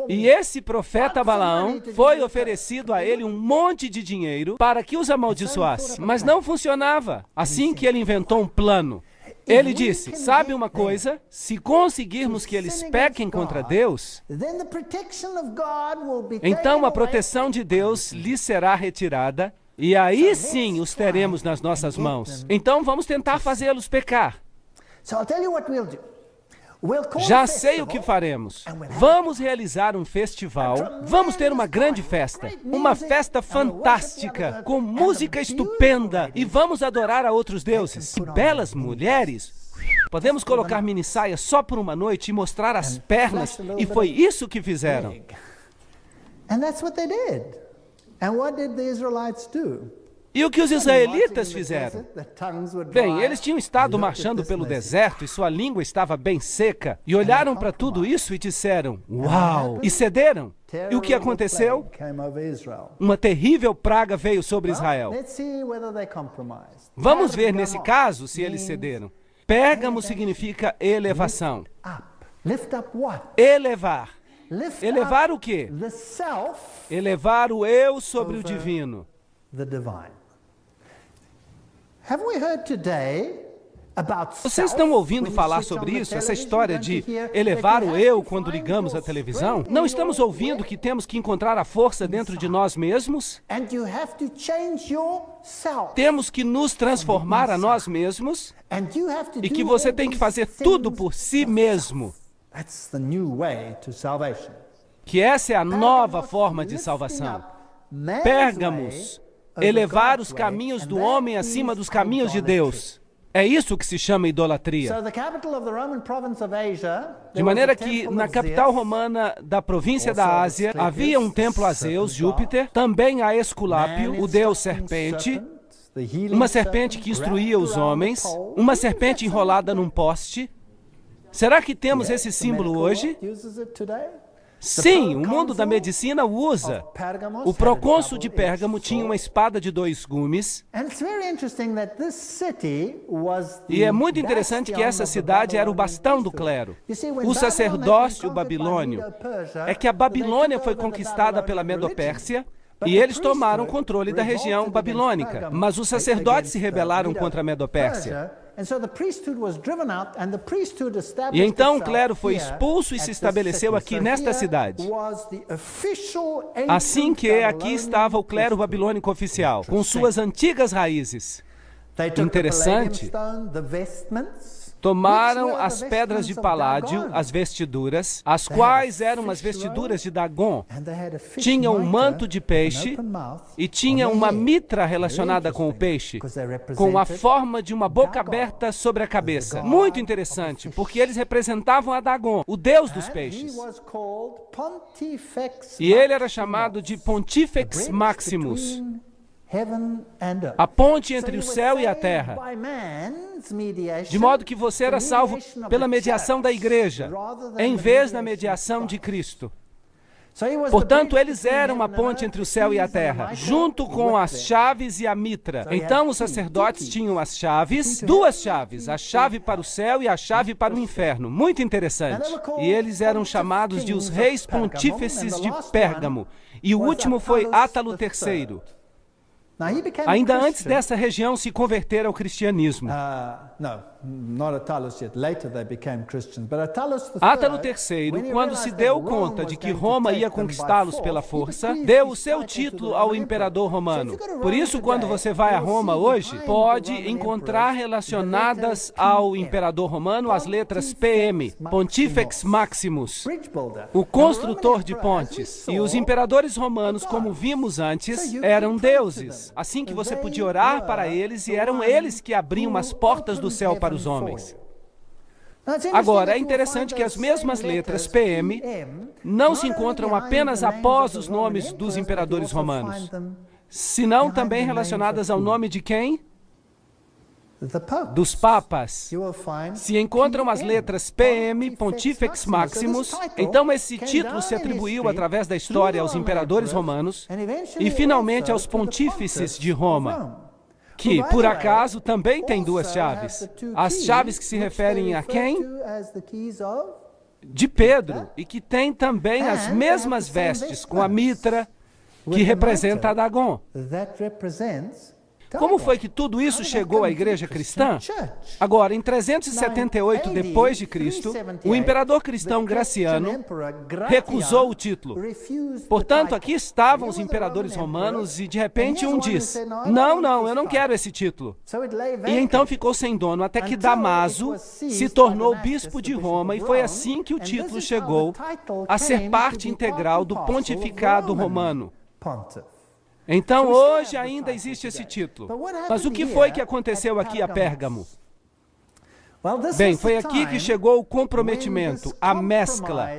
e esse profeta Balaão foi oferecido a ele um monte de dinheiro para que os amaldiçoasse. Mas não funcionava. Assim que ele inventou um plano. Ele disse, sabe uma coisa? Se conseguirmos que eles pequem contra Deus, então a proteção de Deus lhes será retirada, e aí sim os teremos nas nossas mãos. Então vamos tentar fazê-los pecar. Já sei o que faremos. Vamos realizar um festival. Vamos ter uma grande festa. Uma festa fantástica, com música estupenda. E vamos adorar a outros deuses. Que belas mulheres. Podemos colocar minissaias só por uma noite e mostrar as pernas. E foi isso que fizeram. E o que os israelitas fizeram? Bem, eles tinham estado marchando pelo deserto e sua língua estava bem seca. E olharam para tudo isso e disseram, uau! E cederam. E o que aconteceu? Uma terrível praga veio sobre Israel. Vamos ver nesse caso se eles cederam. Pérgamo significa elevação. Elevar. Elevar o quê? Elevar o eu sobre o divino. Vocês estão ouvindo falar sobre isso? Essa história de elevar o eu quando ligamos a televisão? Não estamos ouvindo que temos que encontrar a força dentro de nós mesmos? Temos que nos transformar a nós mesmos e que você tem que fazer tudo por si mesmo. Que essa é a nova forma de salvação. Pérgamos, elevar os caminhos do homem acima dos caminhos de Deus. É isso que se chama idolatria. De maneira que, na capital romana da província da Ásia, havia um templo a Zeus, Júpiter, também a Esculápio, o deus serpente, uma serpente que instruía os homens, uma serpente enrolada num poste. Será que temos esse símbolo hoje? Sim, o mundo da medicina o usa. O procônsul de Pérgamo tinha uma espada de 2 gumes. E é muito interessante que essa cidade era o bastão do clero. O sacerdócio babilônio é que a Babilônia foi conquistada pela Medopérsia e eles tomaram o controle da região babilônica. Mas os sacerdotes se rebelaram contra a Medopérsia. E então o clero foi expulso e se estabeleceu aqui nesta cidade. Assim que aqui estava o clero babilônico oficial, com suas antigas raízes. Interessante. Tomaram as pedras de paládio, as vestiduras, as quais eram as vestiduras de Dagon. Tinham um manto de peixe e tinha uma mitra relacionada com o peixe, com a forma de uma boca aberta sobre a cabeça. Muito interessante, porque eles representavam a Dagon, o deus dos peixes. E ele era chamado de Pontifex Maximus, a ponte entre o céu e a terra. De modo que você era salvo pela mediação da igreja, em vez da mediação de Cristo. Portanto, eles eram uma ponte entre o céu e a terra, junto com as chaves e a mitra. Então, os sacerdotes tinham as chaves, 2 chaves, a chave para o céu e a chave para o inferno. Muito interessante. E eles eram chamados de os reis pontífices de Pérgamo. E o último foi Átalo III. Ainda antes dessa região se converter ao cristianismo. Átalo III, quando se deu conta de que Roma ia conquistá-los pela força, deu o seu título ao imperador romano. Por isso, quando você vai a Roma hoje, pode encontrar relacionadas ao imperador romano as letras PM, Pontifex Maximus, o construtor de pontes. E os imperadores romanos, como vimos antes, eram deuses. Assim que você podia orar para eles, e eram eles que abriam as portas do céu para os homens. Agora, é interessante que as mesmas letras PM não se encontram apenas após os nomes dos imperadores romanos, senão também relacionadas ao nome de quem? Dos papas. Se encontram as letras PM, Pontifex Maximus, então esse título se atribuiu através da história aos imperadores romanos e finalmente aos pontífices de Roma, que, por acaso, também tem 2 chaves. As chaves que se referem a quem? De Pedro, e que tem também as mesmas vestes, com a mitra, que representa a Dagon. Como foi que tudo isso chegou à igreja cristã? Agora, em 378 depois de Cristo, o imperador cristão Graciano recusou o título. Portanto, aqui estavam os imperadores romanos e de repente um diz: não, eu não quero esse título. E então ficou sem dono até que Damaso se tornou bispo de Roma, e foi assim que o título chegou a ser parte integral do pontificado romano. Então, hoje ainda existe esse título. Mas o que foi que aconteceu aqui a Pérgamo? Bem, foi aqui que chegou o comprometimento, a mescla.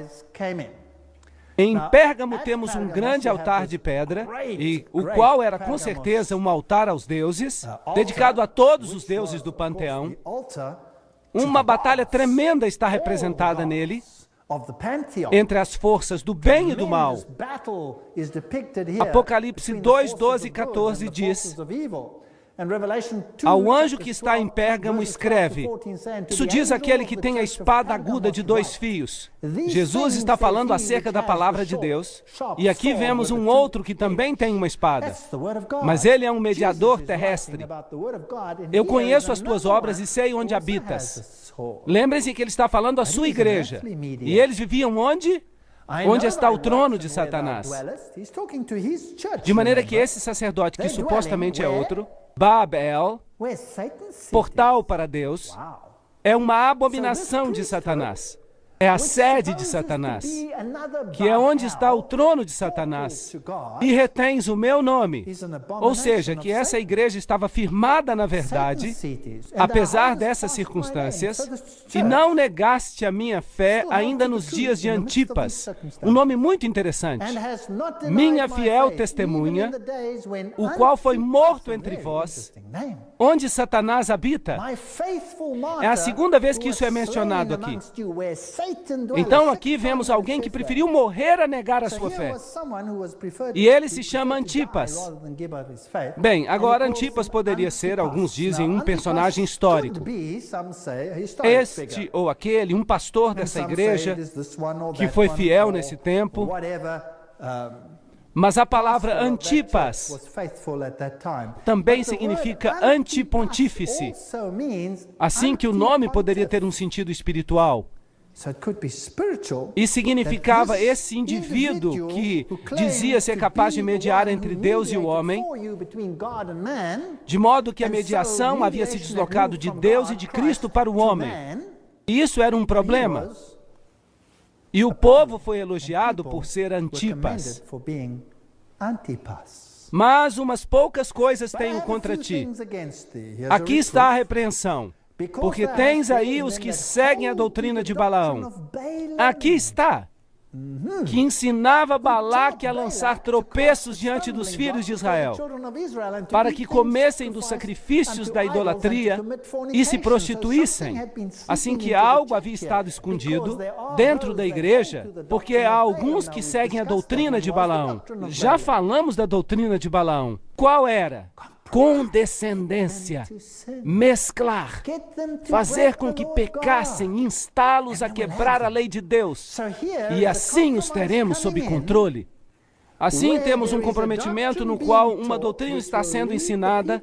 Em Pérgamo temos um grande altar de pedra, e o qual era com certeza um altar aos deuses, dedicado a todos os deuses do panteão. Uma batalha tremenda está representada nele, entre as forças do bem e do mal. Apocalipse 2, 12 e 14 diz Ao anjo que está em Pérgamo, escreve: isso diz aquele que tem a espada aguda de 2 fios. Jesus está falando acerca da palavra de Deus. E aqui vemos um outro que também tem uma espada. Mas ele é um mediador terrestre. Eu conheço as tuas obras e sei onde habitas. Lembre-se que ele está falando à sua igreja. E eles viviam onde? Onde está o trono de Satanás. De maneira que esse sacerdote, que supostamente é outro, Babel, portal para Deus, é uma abominação de Satanás. É a sede de Satanás, que é onde está o trono de Satanás, e retens o meu nome. Ou seja, que essa igreja estava firmada na verdade, apesar dessas circunstâncias, e não negaste a minha fé ainda nos dias de Antipas. Um nome muito interessante. Minha fiel testemunha, o qual foi morto entre vós, onde Satanás habita. É a segunda vez que isso é mencionado aqui. Então aqui vemos alguém que preferiu morrer a negar a sua fé. E ele se chama Antipas. Bem, agora Antipas poderia ser, alguns dizem, um personagem histórico. Este ou aquele, um pastor dessa igreja, que foi fiel nesse tempo. Mas a palavra Antipas também significa antipontífice. Assim que o nome poderia ter um sentido espiritual. E significava esse indivíduo que dizia ser capaz de mediar entre Deus e o homem, de modo que a mediação havia se deslocado de Deus e de Cristo para o homem. E isso era um problema. E o povo foi elogiado por ser Antipas. Mas umas poucas coisas tenho contra ti. Aqui está a repreensão. Porque tens aí os que seguem a doutrina de Balaão. Aqui está. Que ensinava Balaque a lançar tropeços diante dos filhos de Israel, para que comessem dos sacrifícios da idolatria e se prostituíssem. Assim que algo havia estado escondido dentro da igreja, porque há alguns que seguem a doutrina de Balaão. Já falamos da doutrina de Balaão. Qual era? Condescendência, mesclar, fazer com que pecassem, instá-los a quebrar a lei de Deus, e assim os teremos sob controle. Assim temos um comprometimento no qual uma doutrina está sendo ensinada,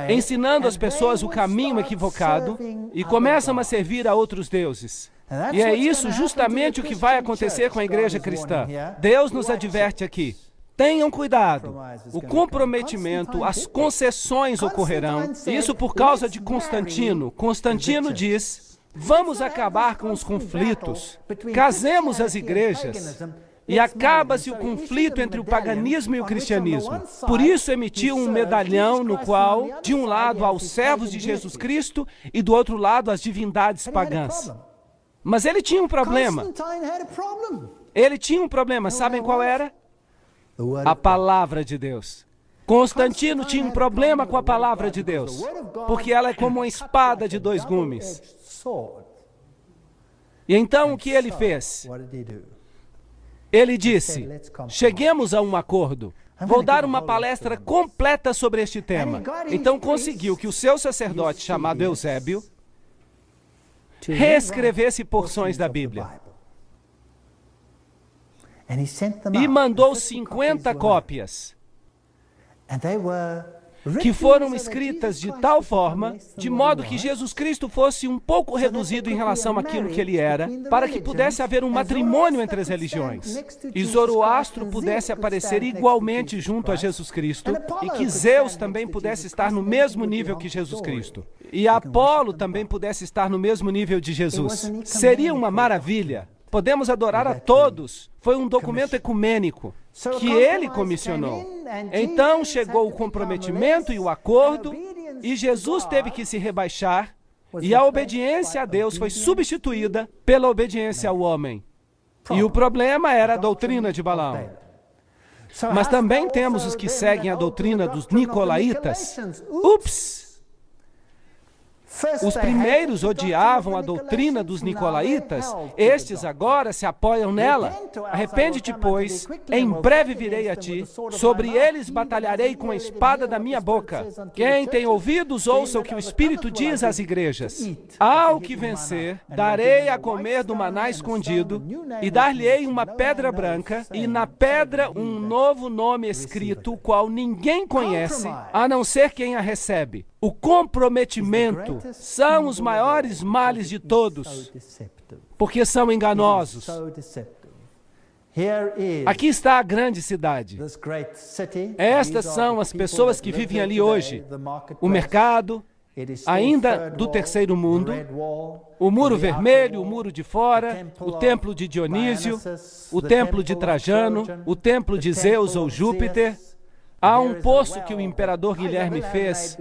ensinando às pessoas o caminho equivocado, e começam a servir a outros deuses. E é isso justamente o que vai acontecer com a igreja cristã. Deus nos adverte aqui. Tenham cuidado, o comprometimento, as concessões ocorrerão, isso por causa de Constantino. Constantino diz, vamos acabar com os conflitos, casemos as igrejas, e acaba-se o conflito entre o paganismo e o cristianismo. Por isso emitiu um medalhão no qual, de um lado, há os servos de Jesus Cristo, e do outro lado, as divindades pagãs. Mas ele tinha um problema. Ele tinha um problema, sabem qual era? A palavra de Deus. Constantino tinha um problema com a palavra de Deus, porque ela é como uma espada de 2 gumes. E então o que ele fez? Ele disse, cheguemos a um acordo. Vou dar uma palestra completa sobre este tema. Então conseguiu que o seu sacerdote, chamado Eusébio, reescrevesse porções da Bíblia. E mandou 50 cópias, que foram escritas de tal forma, de modo que Jesus Cristo fosse um pouco reduzido em relação àquilo que ele era, para que pudesse haver um matrimônio entre as religiões, e Zoroastro pudesse aparecer igualmente junto a Jesus Cristo, e que Zeus também pudesse estar no mesmo nível que Jesus Cristo, e Apolo também pudesse estar no mesmo nível de Jesus. Seria uma maravilha. Podemos adorar a todos. Foi um documento ecumênico que ele comissionou. Então chegou o comprometimento e o acordo, e Jesus teve que se rebaixar, e a obediência a Deus foi substituída pela obediência ao homem. E o problema era a doutrina de Balaão. Mas também temos os que seguem a doutrina dos nicolaítas. Ups! Os primeiros odiavam a doutrina dos nicolaítas, estes agora se apoiam nela. Arrepende-te, pois, em breve virei a ti, sobre eles batalharei com a espada da minha boca. Quem tem ouvidos, ouça o que o Espírito diz às igrejas. Ao que vencer, darei a comer do maná escondido, e dar-lhe-ei uma pedra branca, e na pedra um novo nome escrito, o qual ninguém conhece, a não ser quem a recebe. O comprometimento são os maiores males de todos, porque são enganosos. Aqui está a grande cidade. Estas são as pessoas que vivem ali hoje. O mercado, ainda do terceiro mundo, o muro vermelho, o muro de fora, o templo de Dionísio, o templo de Trajano, o templo de Zeus ou Júpiter. Há um poço que o imperador Guilherme fez,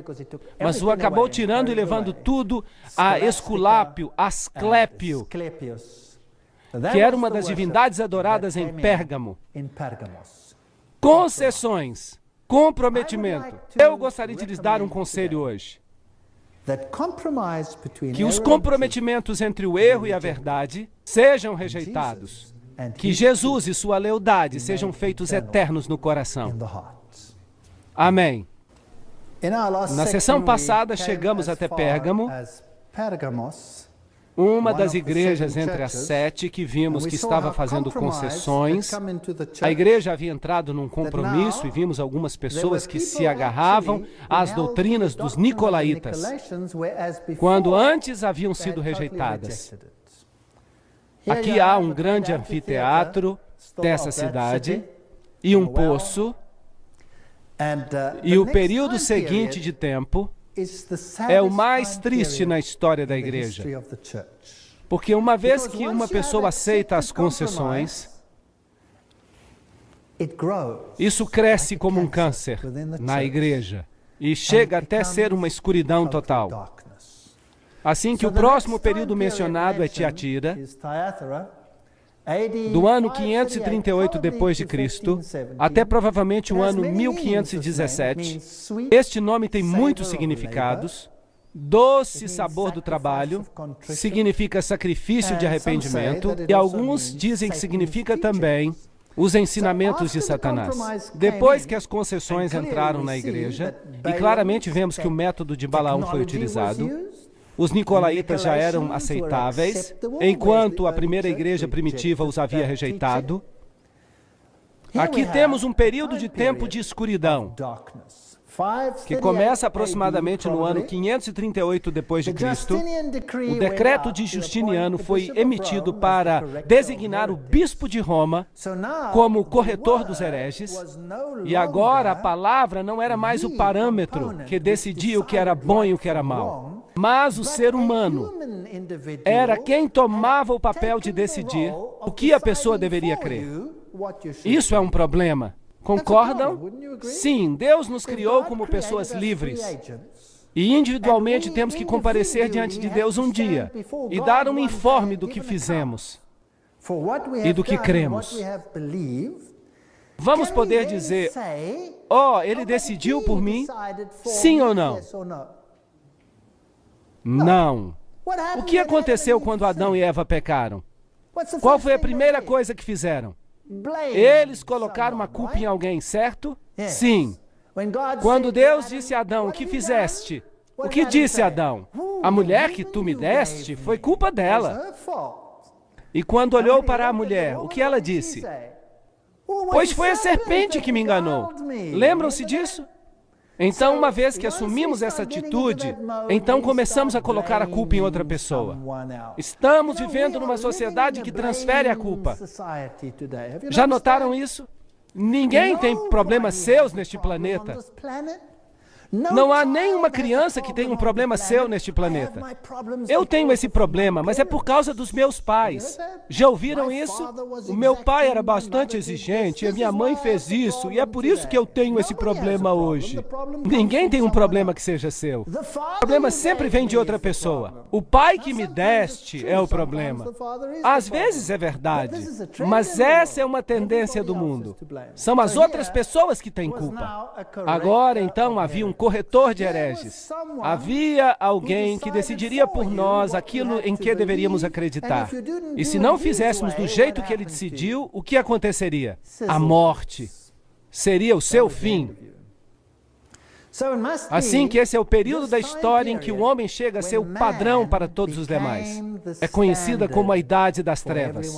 mas o acabou tirando e levando tudo a Esculápio, Asclépio, que era uma das divindades adoradas em Pérgamo. Concessões, comprometimento. Eu gostaria de lhes dar um conselho hoje. Que os comprometimentos entre o erro e a verdade sejam rejeitados. Que Jesus e sua lealdade sejam feitos eternos no coração. Amém. Na sessão passada, chegamos até Pérgamo, uma das igrejas entre as 7 que vimos que estava fazendo concessões. A igreja havia entrado num compromisso e vimos algumas pessoas que se agarravam às doutrinas dos nicolaítas, quando antes haviam sido rejeitadas. Aqui há um grande anfiteatro dessa cidade e um poço. E o período seguinte de tempo é o mais triste na história da igreja. Porque uma vez que uma pessoa aceita as concessões, isso cresce como um câncer na igreja e chega até ser uma escuridão total. Assim que o próximo período mencionado é Tiatira, do ano 538 depois de Cristo até provavelmente o ano 1517. Este nome tem muitos significados. Doce sabor do trabalho significa sacrifício de arrependimento, e alguns dizem que significa também os ensinamentos de Satanás. Depois que as concessões entraram na igreja, e claramente vemos que o método de Balaão foi utilizado, os nicolaítas já eram aceitáveis, enquanto a primeira igreja primitiva os havia rejeitado. Aqui temos um período de tempo de escuridão, que começa aproximadamente no ano 538 depois de Cristo. O decreto de Justiniano foi emitido para designar o bispo de Roma como corretor dos hereges, e agora a palavra não era mais o parâmetro que decidia o que era bom e o que era mal, mas o ser humano era quem tomava o papel de decidir o que a pessoa deveria crer. Isso é um problema. Concordam? Sim, Deus nos criou como pessoas livres. E individualmente temos que comparecer diante de Deus um dia e dar um informe do que fizemos e do que cremos. Vamos poder dizer, oh, ele decidiu por mim? Sim ou não? Não. O que aconteceu quando Adão e Eva pecaram? Qual foi a primeira coisa que fizeram? Eles colocaram a culpa em alguém, certo? Sim. Quando Deus disse a Adão, o que fizeste? O que disse Adão? A mulher que tu me deste foi culpa dela. E quando olhou para a mulher, o que ela disse? Pois foi a serpente que me enganou. Lembram-se disso? Então, uma vez que assumimos essa atitude, então começamos a colocar a culpa em outra pessoa. Estamos vivendo numa sociedade que transfere a culpa. Já notaram isso? Ninguém tem problemas seus neste planeta. Não há nenhuma criança que tenha um problema seu neste planeta. Eu tenho esse problema, mas é por causa dos meus pais. Já ouviram isso? O meu pai era bastante exigente, e a minha mãe fez isso, e é por isso que eu tenho esse problema hoje. Ninguém tem um problema que seja seu. O problema sempre vem de outra pessoa. O pai que me deste é o problema. Às vezes é verdade, mas essa é uma tendência do mundo. São as outras pessoas que têm culpa. Agora, então, havia um corretor de hereges. Havia alguém que decidiria por nós aquilo em que deveríamos acreditar. E se não fizéssemos do jeito que ele decidiu, o que aconteceria? A morte seria o seu fim. Assim que esse é o período da história em que o homem chega a ser o padrão para todos os demais. É conhecida como a Idade das Trevas.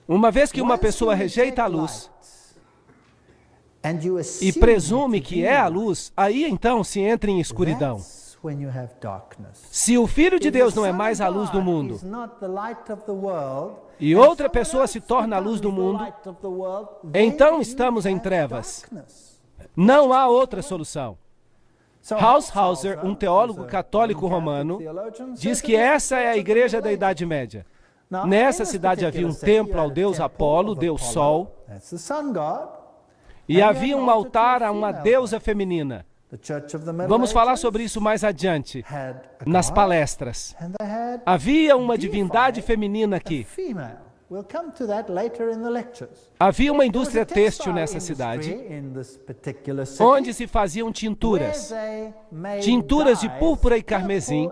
Uma vez que uma pessoa rejeita a luz e presume que é a luz, aí então se entra em escuridão. Se o Filho de Deus não é mais a luz do mundo, e outra pessoa se torna a luz do mundo, então estamos em trevas. Não há outra solução. Hauser, um teólogo católico romano, diz que essa é a igreja da Idade Média. Nessa cidade havia um templo ao deus Apolo, deus Sol, e havia um altar a uma deusa feminina. Vamos falar sobre isso mais adiante, nas palestras. Havia uma divindade feminina aqui. Havia uma indústria têxtil nessa cidade, onde se faziam tinturas. Tinturas de púrpura e carmesim,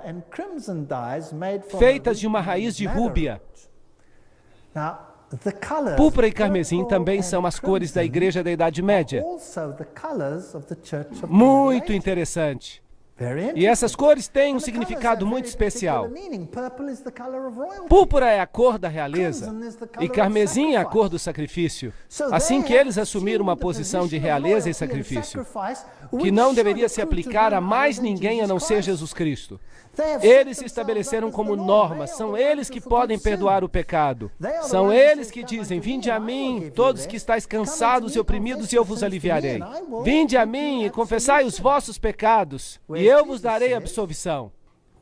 feitas de uma raiz de rúbia. Púrpura e carmesim também são as cores da Igreja da Idade Média. Muito interessante. E essas cores têm um significado muito especial. Púrpura é a cor da realeza e carmesim é a cor do sacrifício. Assim que eles assumiram uma posição de realeza e sacrifício, que não deveria se aplicar a mais ninguém a não ser Jesus Cristo. Eles se estabeleceram como normas, são eles que podem perdoar o pecado. São eles que dizem, vinde a mim, todos que estáis cansados e oprimidos, e eu vos aliviarei. Vinde a mim e confessai os vossos pecados, e eu vos darei absolvição.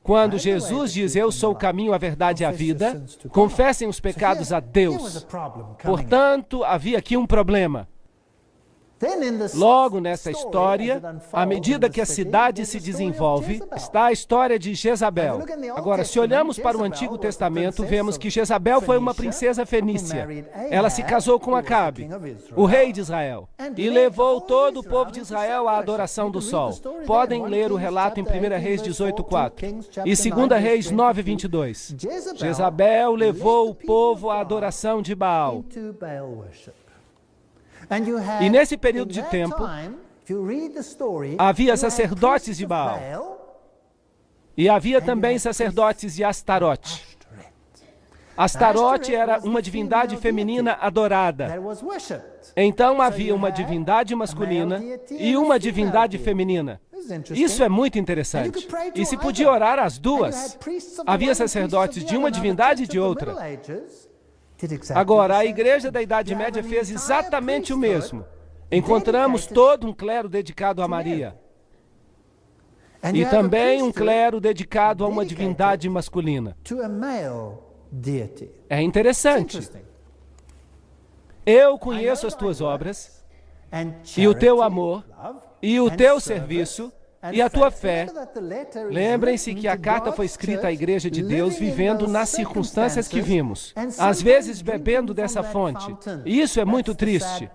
Quando Jesus diz, eu sou o caminho, a verdade e a vida, confessem os pecados a Deus. Portanto, havia aqui um problema. Logo nessa história, à medida que a cidade se desenvolve, está a história de Jezabel. Agora, se olhamos para o Antigo Testamento, vemos que Jezabel foi uma princesa fenícia. Ela se casou com Acabe, o rei de Israel, e levou todo o povo de Israel à adoração do sol. Podem ler o relato em 1 Reis 18:4 e 2 Reis 9:22. Jezabel levou o povo à adoração de Baal. E nesse período de tempo, havia sacerdotes de Baal. E havia também sacerdotes de Astarote. Astarote era uma divindade feminina adorada. Então havia uma divindade masculina e uma divindade feminina. Isso é muito interessante. E se podia orar as duas. Havia sacerdotes de uma divindade e de outra. Agora, a Igreja da Idade Média fez exatamente o mesmo. Encontramos todo um clero dedicado a Maria. E também um clero dedicado a uma divindade masculina. É interessante. Eu conheço as tuas obras, e o teu amor, e o teu serviço, e a tua fé. Lembrem-se que a carta foi escrita à Igreja de Deus vivendo nas circunstâncias que vimos, às vezes bebendo dessa fonte. E isso é muito triste.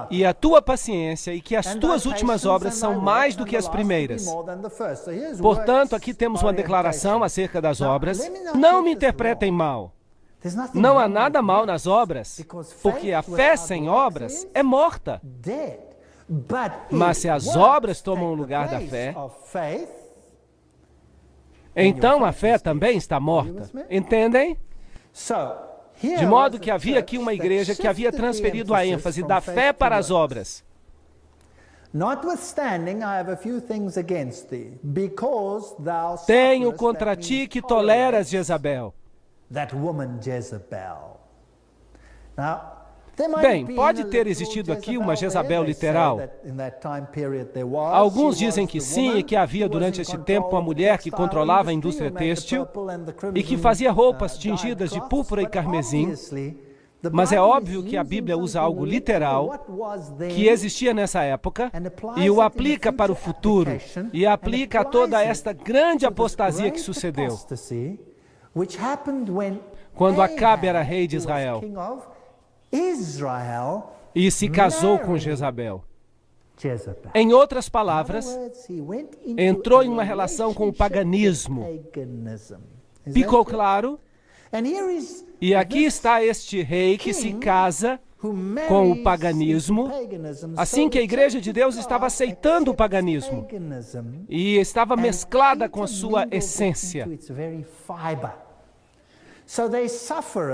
E a tua paciência e que as tuas últimas obras são mais do que as primeiras. Portanto, aqui temos uma declaração acerca das obras. Não me interpretem mal. Não há nada mal nas obras, porque a fé sem obras é morta. Mas se as obras tomam o lugar da fé, então a fé também está morta. Entendem? De modo que havia aqui uma igreja que havia transferido a ênfase da fé para as obras. Tenho contra ti que toleras Jezabel. Bem, pode ter existido aqui uma Jezabel literal. Alguns dizem que sim, e que havia durante este tempo uma mulher que controlava a indústria têxtil e que fazia roupas tingidas de púrpura e carmesim. Mas é óbvio que a Bíblia usa algo literal que existia nessa época e o aplica para o futuro e aplica a toda esta grande apostasia que sucedeu quando Acabe era rei de Israel e se casou com Jezabel. Em outras palavras, entrou em uma relação com o paganismo. Ficou claro? E aqui está este rei que se casa com o paganismo, assim que a Igreja de Deus estava aceitando o paganismo e estava mesclada com a sua essência.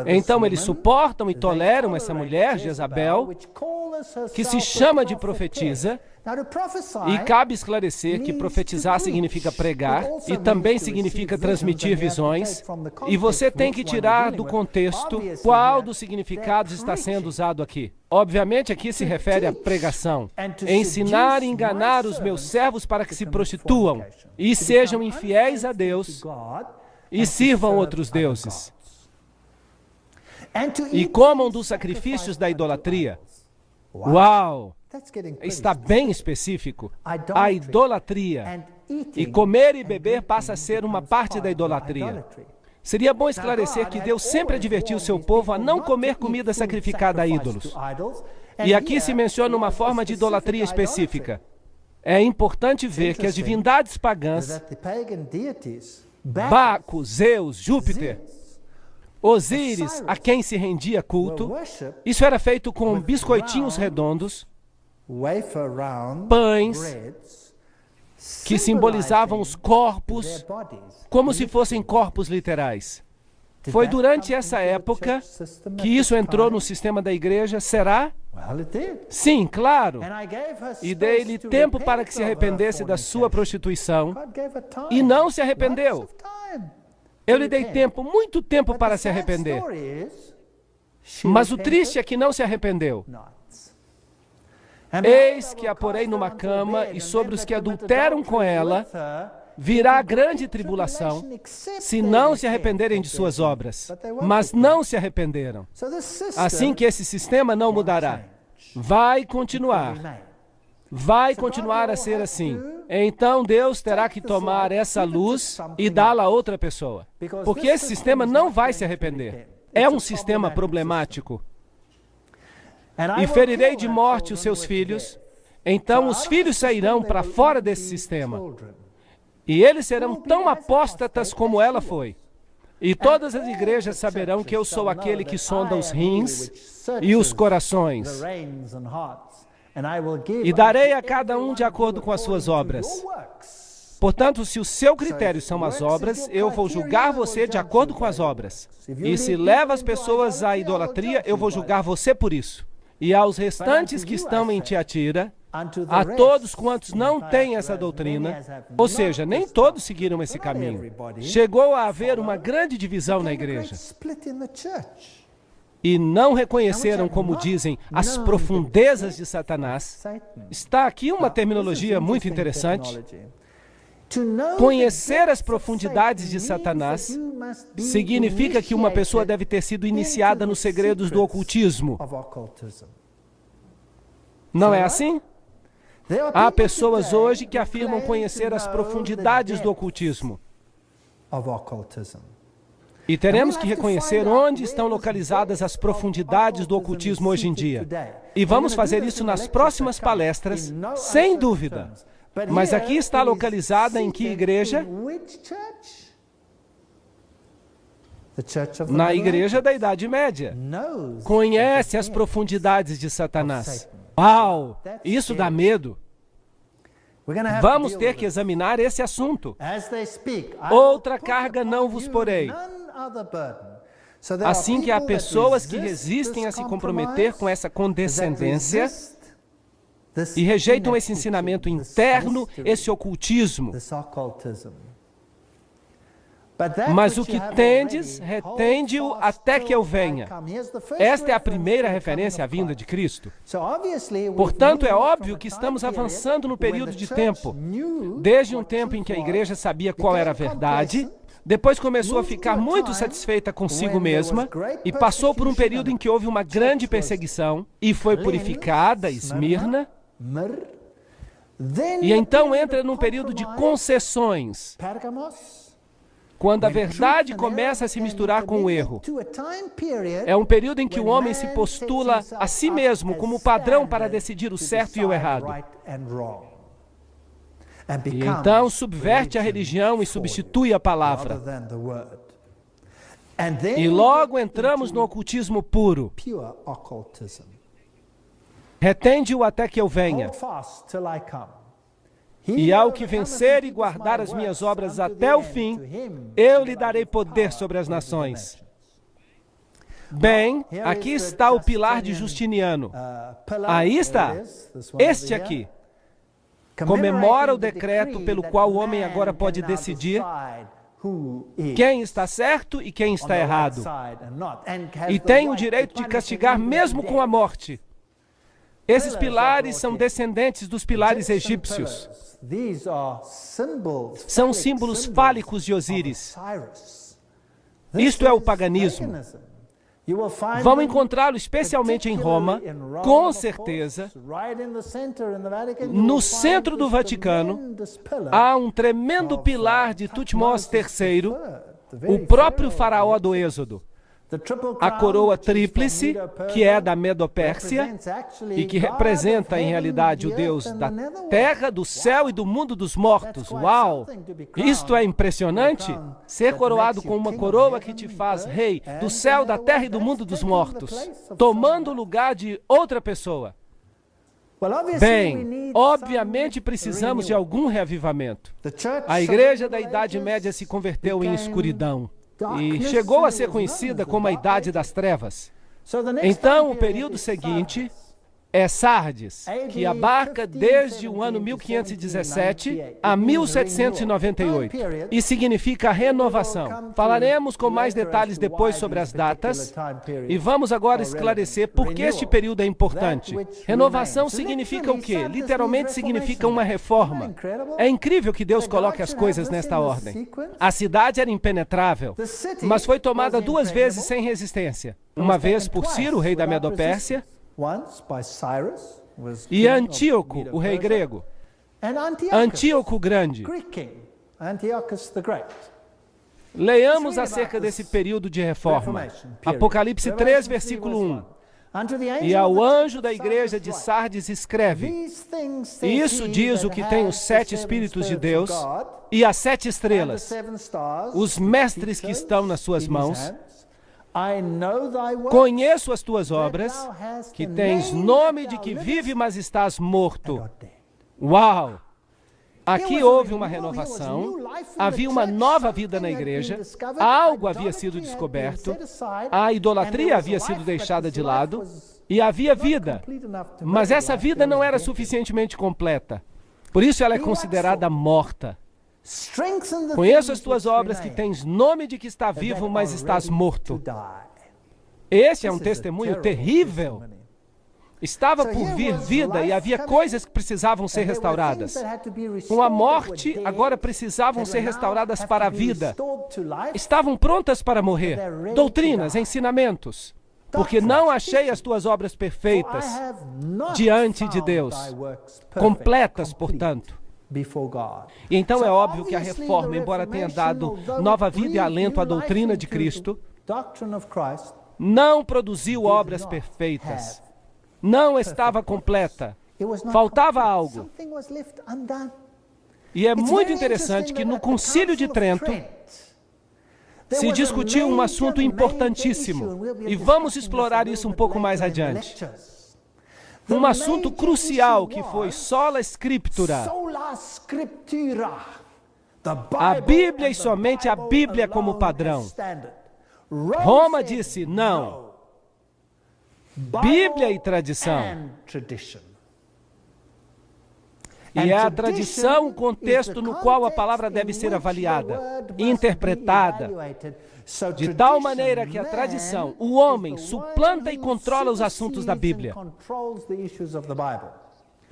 Então eles suportam e toleram essa mulher, Jezabel, que se chama de profetisa, e cabe esclarecer que profetizar significa pregar e também significa transmitir visões, e você tem que tirar do contexto qual dos significados está sendo usado aqui. Obviamente aqui se refere à pregação, ensinar e enganar os meus servos para que se prostituam e sejam infiéis a Deus e sirvam outros deuses, e comam dos sacrifícios da idolatria. Uau! Está bem específico. A idolatria. E comer e beber passa a ser uma parte da idolatria. Seria bom esclarecer que Deus sempre advertiu o seu povo a não comer comida sacrificada a ídolos. E aqui se menciona uma forma de idolatria específica. É importante ver que as divindades pagãs, Baco, Zeus, Júpiter, Osíris, a quem se rendia culto, isso era feito com biscoitinhos redondos, pães que simbolizavam os corpos, como se fossem corpos literais. Foi durante essa época que isso entrou no sistema da igreja, será? Sim, claro. E dei-lhe tempo para que se arrependesse da sua prostituição, e não se arrependeu. Eu lhe dei tempo, muito tempo para se arrepender. Mas o triste é que não se arrependeu. Eis que a porei numa cama, e sobre os que adulteram com ela virá grande tribulação, se não se arrependerem de suas obras. Mas não se arrependeram. Assim que esse sistema não mudará. Vai continuar. Vai continuar a ser assim. Então Deus terá que tomar essa luz e dá-la a outra pessoa. Porque esse sistema não vai se arrepender. É um sistema problemático. E ferirei de morte os seus filhos. Então os filhos sairão para fora desse sistema. E eles serão tão apóstatas como ela foi. E todas as igrejas saberão que eu sou aquele que sonda os rins e os corações. E darei a cada um de acordo com as suas obras. Portanto, se o seu critério são as obras, eu vou julgar você de acordo com as obras. E se leva as pessoas à idolatria, eu vou julgar você por isso. E aos restantes que estão em Tiatira, a todos quantos não têm essa doutrina, ou seja, nem todos seguiram esse caminho, chegou a haver uma grande divisão na igreja. E não reconheceram, como dizem, as profundezas de Satanás. Está aqui uma terminologia muito interessante. Conhecer as profundidades de Satanás significa que uma pessoa deve ter sido iniciada nos segredos do ocultismo. Não é assim? Há pessoas hoje que afirmam conhecer as profundidades do ocultismo. E teremos que reconhecer onde estão localizadas as profundidades do ocultismo hoje em dia. E vamos fazer isso nas próximas palestras, sem dúvida. Mas aqui está localizada em que igreja? Na igreja da Idade Média. Conhece as profundidades de Satanás. Uau! Isso dá medo. Vamos ter que examinar esse assunto. Outra carga não vos porei. Assim que há pessoas que resistem a se comprometer com essa condescendência e rejeitam esse ensinamento interno, esse ocultismo. Mas o que tendes, retende-o até que eu venha. Esta é a primeira referência à vinda de Cristo. Portanto, é óbvio que estamos avançando no período de tempo. Desde um tempo em que a igreja sabia qual era a verdade, depois começou a ficar muito satisfeita consigo mesma e passou por um período em que houve uma grande perseguição e foi purificada, Esmirna, e então entra num período de concessões. Quando a verdade começa a se misturar com o erro. É um período em que o homem se postula a si mesmo como padrão para decidir o certo e o errado. E então subverte a religião e substitui a palavra. E logo entramos no ocultismo puro. Retende-o até que eu venha. E ao que vencer e guardar as minhas obras até o fim, eu lhe darei poder sobre as nações. Bem, aqui está o pilar de Justiniano. Aí está, este aqui. Comemora o decreto pelo qual o homem agora pode decidir quem está certo e quem está errado. E tem o direito de castigar mesmo com a morte. Esses pilares são descendentes dos pilares egípcios. São símbolos fálicos de Osíris. Isto é o paganismo. Vão encontrá-lo especialmente em Roma, com certeza. No centro do Vaticano, há um tremendo pilar de Tutmós III, o próprio faraó do Êxodo. A coroa tríplice, que é da Medo-Pérsia, e que representa, em realidade, o Deus da terra, do céu e do mundo dos mortos. Uau! Isto é impressionante? Ser coroado com uma coroa que te faz rei do céu, da terra e do mundo dos mortos, tomando o lugar de outra pessoa. Bem, obviamente precisamos de algum reavivamento. A igreja da Idade Média se converteu em escuridão. E chegou a ser conhecida como a Idade das Trevas. Então, o período seguinte é Sardes, que abarca desde o ano 1517 a 1798, e significa renovação. Falaremos com mais detalhes depois sobre as datas, e vamos agora esclarecer por que este período é importante. Renovação significa o quê? Literalmente significa uma reforma. É incrível que Deus coloque as coisas nesta ordem. A cidade era impenetrável, mas foi tomada 2 vezes sem resistência. Uma vez por Ciro, rei da Medo-Pérsia, e Antíoco, o rei grego. Antíoco Grande. Leiamos acerca desse período de reforma. Apocalipse 3, versículo 1. E ao anjo da igreja de Sardes escreve: Isso diz o que tem os 7 Espíritos de Deus e as 7 estrelas, os mestres que estão nas suas mãos. Conheço as tuas obras, que tens nome de que vive, mas estás morto. Uau! Aqui houve uma renovação, havia uma nova vida na igreja, algo havia sido descoberto, a idolatria havia sido deixada de lado e havia vida, mas essa vida não era suficientemente completa. Por isso ela é considerada morta. Conheço as tuas obras, que tens nome de que está vivo, mas estás morto. Esse é um testemunho terrível. Estava por vir vida e havia coisas que precisavam ser restauradas. Com a morte, agora precisavam ser restauradas para a vida. Estavam prontas para morrer. Doutrinas, ensinamentos. Porque não achei as tuas obras perfeitas diante de Deus. Completas, portanto. E então é óbvio que a reforma, embora tenha dado nova vida e alento à doutrina de Cristo, não produziu obras perfeitas. Não estava completa. Faltava algo. E é muito interessante que no Concílio de Trento se discutiu um assunto importantíssimo. E vamos explorar isso um pouco mais adiante. Um assunto crucial que foi sola scriptura. A Bíblia e somente a Bíblia como padrão. Roma disse não. Bíblia e tradição. E é a tradição o contexto no qual a palavra deve ser avaliada, interpretada, de tal maneira que a tradição, o homem, suplanta e controla os assuntos da Bíblia.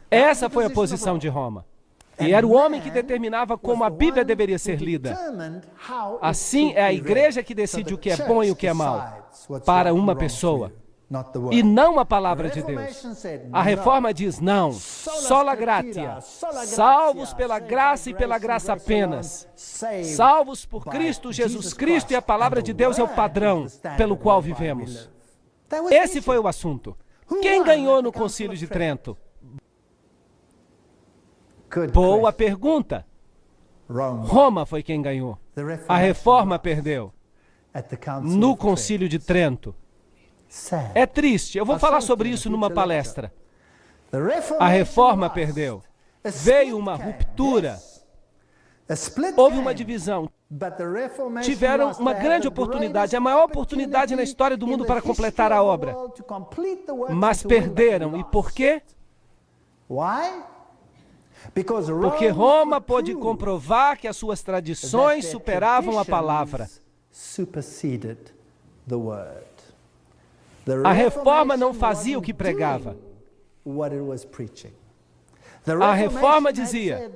Essa foi a posição de Roma. E era o homem que determinava como a Bíblia deveria ser lida. Assim, é a igreja que decide o que é bom e o que é mal, para uma pessoa. e não a palavra de Deus. A Reforma diz não, sola gratia, salvos pela graça e pela graça apenas, salvos por Cristo, Jesus Cristo, e a palavra de Deus é o padrão pelo qual vivemos. Esse foi o assunto. Quem ganhou no Concílio de Trento? Boa pergunta. Roma foi quem ganhou. A Reforma perdeu no Concílio de Trento. É triste. Eu vou falar sobre isso numa palestra. A Reforma perdeu. Veio uma ruptura. Houve uma divisão. Tiveram uma grande oportunidade, a maior oportunidade na história do mundo para completar a obra. Mas perderam. E por quê? Porque Roma pôde comprovar que as suas tradições superavam a palavra. A Reforma não fazia o que pregava. A Reforma dizia,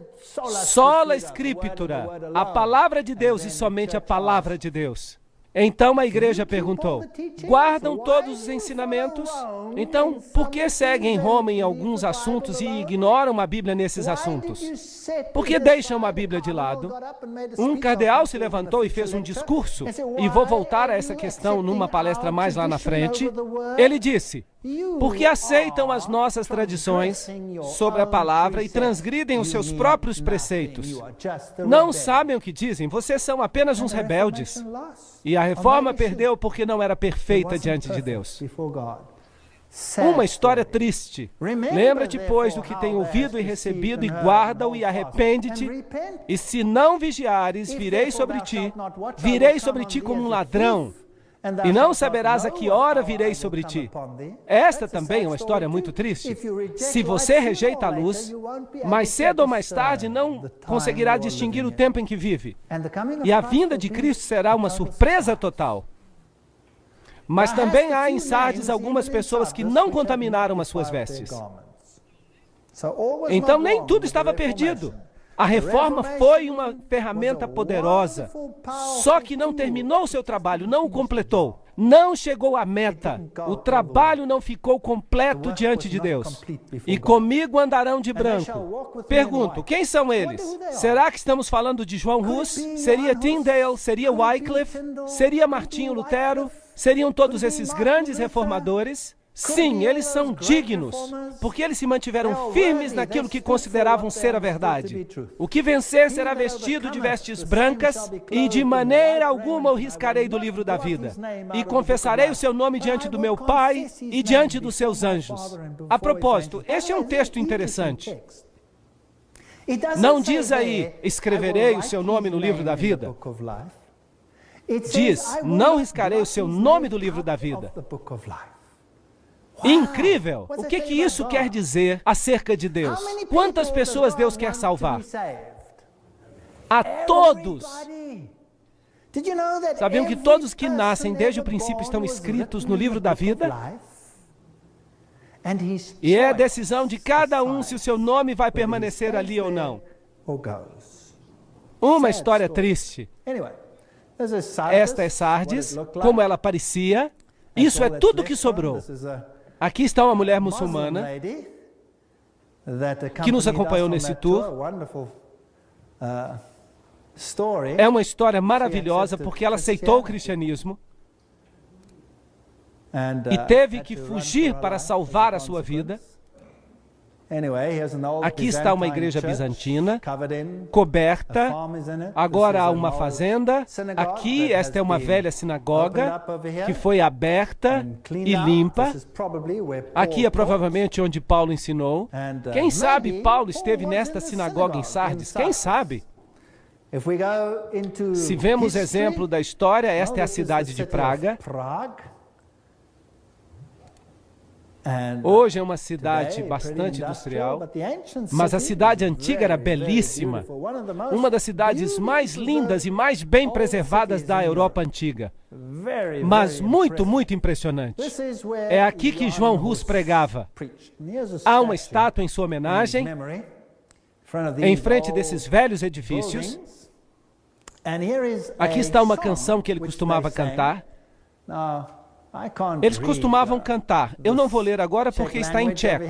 sola scriptura, a palavra de Deus e somente a palavra de Deus. Então a igreja perguntou, guardam todos os ensinamentos? Então, por que seguem Roma em alguns assuntos e ignoram a Bíblia nesses assuntos? Por que deixam a Bíblia de lado? Um cardeal se levantou e fez um discurso, e vou voltar a essa questão numa palestra mais lá na frente. Ele disse, porque aceitam as nossas tradições sobre a palavra e transgridem os seus próprios preceitos. Não sabem o que dizem, vocês são apenas uns rebeldes. E a Reforma perdeu porque não era perfeita diante de Deus. Uma história triste. Lembra-te, pois, do que tem ouvido e recebido, e guarda-o e arrepende-te. E se não vigiares, virei sobre ti como um ladrão. E não saberás a que hora virei sobre ti. Esta também é uma história muito triste. Se você rejeita a luz, mais cedo ou mais tarde não conseguirá distinguir o tempo em que vive. E a vinda de Cristo será uma surpresa total. Mas também há em Sardes algumas pessoas que não contaminaram as suas vestes. Então nem tudo estava perdido. A Reforma foi uma ferramenta poderosa, só que não terminou o seu trabalho, não o completou, não chegou à meta. O trabalho não ficou completo diante de Deus. E comigo andarão de branco. Pergunto, quem são eles? Será que estamos falando de João Hus? Seria Tyndale? Seria Wycliffe? Seria Martinho Lutero? Seriam todos esses grandes reformadores? Sim, eles são dignos, porque eles se mantiveram firmes naquilo que consideravam ser a verdade. O que vencer será vestido de vestes brancas, e de maneira alguma o riscarei do livro da vida. E confessarei o seu nome diante do meu Pai e diante dos seus anjos. A propósito, este é um texto interessante. Não diz aí, escreverei o seu nome no livro da vida. Diz, não riscarei o seu nome do livro da vida. Incrível! O que isso quer dizer acerca de Deus? Quantas pessoas Deus quer salvar? A todos! Sabiam que todos que nascem desde o princípio estão escritos no livro da vida? E é a decisão de cada um se o seu nome vai permanecer ali ou não. Uma história triste. Esta é Sardes, como ela parecia. Isso é tudo que sobrou. Aqui está uma mulher muçulmana que nos acompanhou nesse tour. É uma história maravilhosa porque ela aceitou o cristianismo e teve que fugir para salvar a sua vida. Aqui está uma igreja bizantina, coberta, agora há uma fazenda. Aqui, esta é uma velha sinagoga que foi aberta e limpa. Aqui é provavelmente onde Paulo ensinou. Quem sabe Paulo esteve nesta sinagoga em Sardes? Quem sabe? Se vemos exemplo da história, esta é a cidade de Praga. Hoje é uma cidade bastante industrial, mas a cidade antiga era belíssima. Uma das cidades mais lindas e mais bem preservadas da Europa antiga. Mas muito, muito impressionante. É aqui que João Hus pregava. Há uma estátua em sua homenagem, em frente desses velhos edifícios. Aqui está uma canção que ele costumava cantar. Eles costumavam cantar. Eu não vou ler agora porque está em tcheco.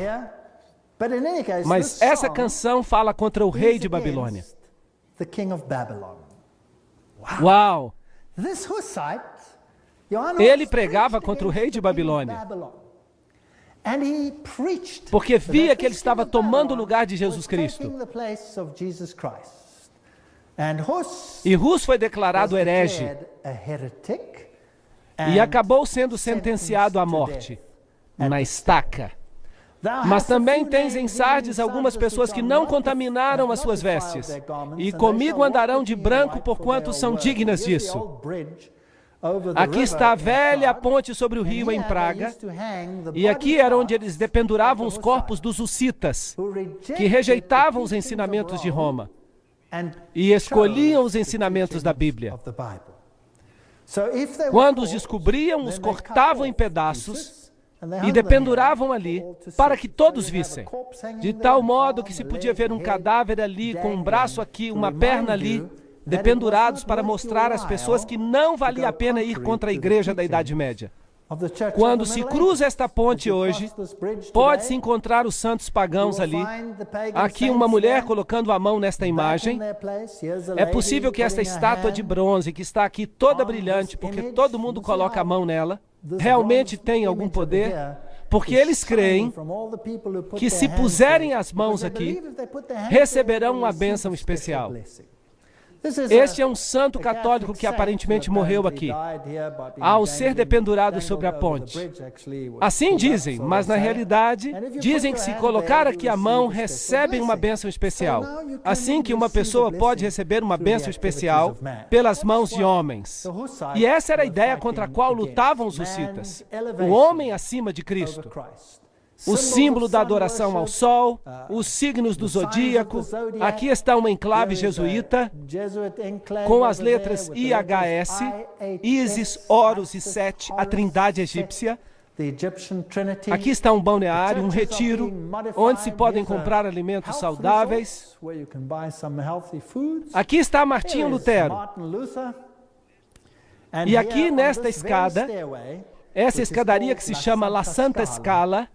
Mas essa canção fala contra o rei de Babilônia. Uau! Ele pregava contra o rei de Babilônia, porque via que ele estava tomando o lugar de Jesus Cristo. E Rus foi declarado herege e acabou sendo sentenciado à morte na estaca. Mas também tens em Sardes algumas pessoas que não contaminaram as suas vestes, e comigo andarão de branco, porquanto são dignas disso. Aqui está a velha ponte sobre o rio em Praga, e aqui era onde eles dependuravam os corpos dos hussitas, que rejeitavam os ensinamentos de Roma e escolhiam os ensinamentos da Bíblia. Quando os descobriam, os cortavam em pedaços e dependuravam ali, para que todos vissem, de tal modo que se podia ver um cadáver ali, com um braço aqui, uma perna ali, dependurados para mostrar às pessoas que não valia a pena ir contra a igreja da Idade Média. Quando se cruza esta ponte hoje, pode-se encontrar os santos pagãos ali. Aqui uma mulher colocando a mão nesta imagem. É possível que esta estátua de bronze, que está aqui toda brilhante, porque todo mundo coloca a mão nela, realmente tem algum poder, porque eles creem que se puserem as mãos aqui, receberão uma bênção especial. Este é um santo católico que aparentemente morreu aqui, ao ser dependurado sobre a ponte. Assim dizem, mas na realidade, dizem que se colocar aqui a mão, recebem uma bênção especial. Assim que uma pessoa pode receber uma bênção especial pelas mãos de homens. E essa era a ideia contra a qual lutavam os hussitas. O homem acima de Cristo. O símbolo da adoração ao sol, os signos do zodíaco. Aqui está uma enclave jesuíta, com as letras IHS, Isis, Horus e Set, a trindade egípcia. Aqui está um balneário, um retiro, onde se podem comprar alimentos saudáveis. Aqui está Martinho Lutero. E aqui nesta escada, essa escadaria que se chama La Santa Scala,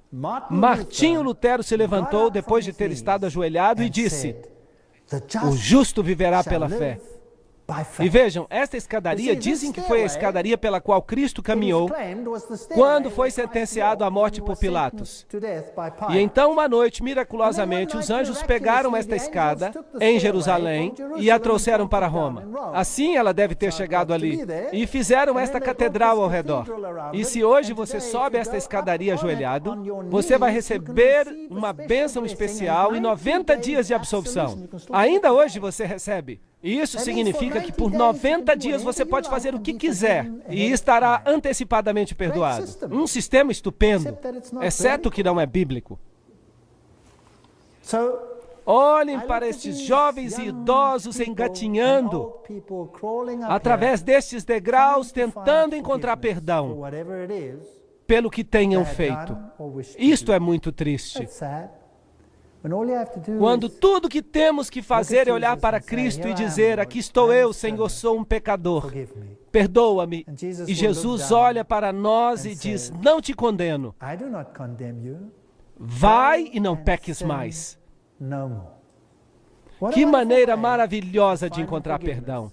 Martinho Lutero se levantou depois de ter estado ajoelhado e disse: o justo viverá pela fé. E vejam, esta escadaria, dizem que foi a escadaria pela qual Cristo caminhou quando foi sentenciado à morte por Pilatos. E então, uma noite, miraculosamente, os anjos pegaram esta escada em Jerusalém e a trouxeram para Roma. Assim ela deve ter chegado ali. E fizeram esta catedral ao redor. E se hoje você sobe esta escadaria ajoelhado, você vai receber uma bênção especial e 90 dias de absolvição. Ainda hoje você recebe. E isso significa que por 90 dias você pode fazer o que quiser e estará antecipadamente perdoado. Um sistema estupendo, exceto que não é bíblico. Olhem para estes jovens e idosos engatinhando através destes degraus, tentando encontrar perdão pelo que tenham feito. Isto é muito triste. Quando tudo que temos que fazer é olhar para Cristo e dizer: aqui estou eu, Senhor, sou um pecador, perdoa-me. E Jesus olha para nós e diz: não te condeno. Vai e não peques mais. Que maneira maravilhosa de encontrar perdão.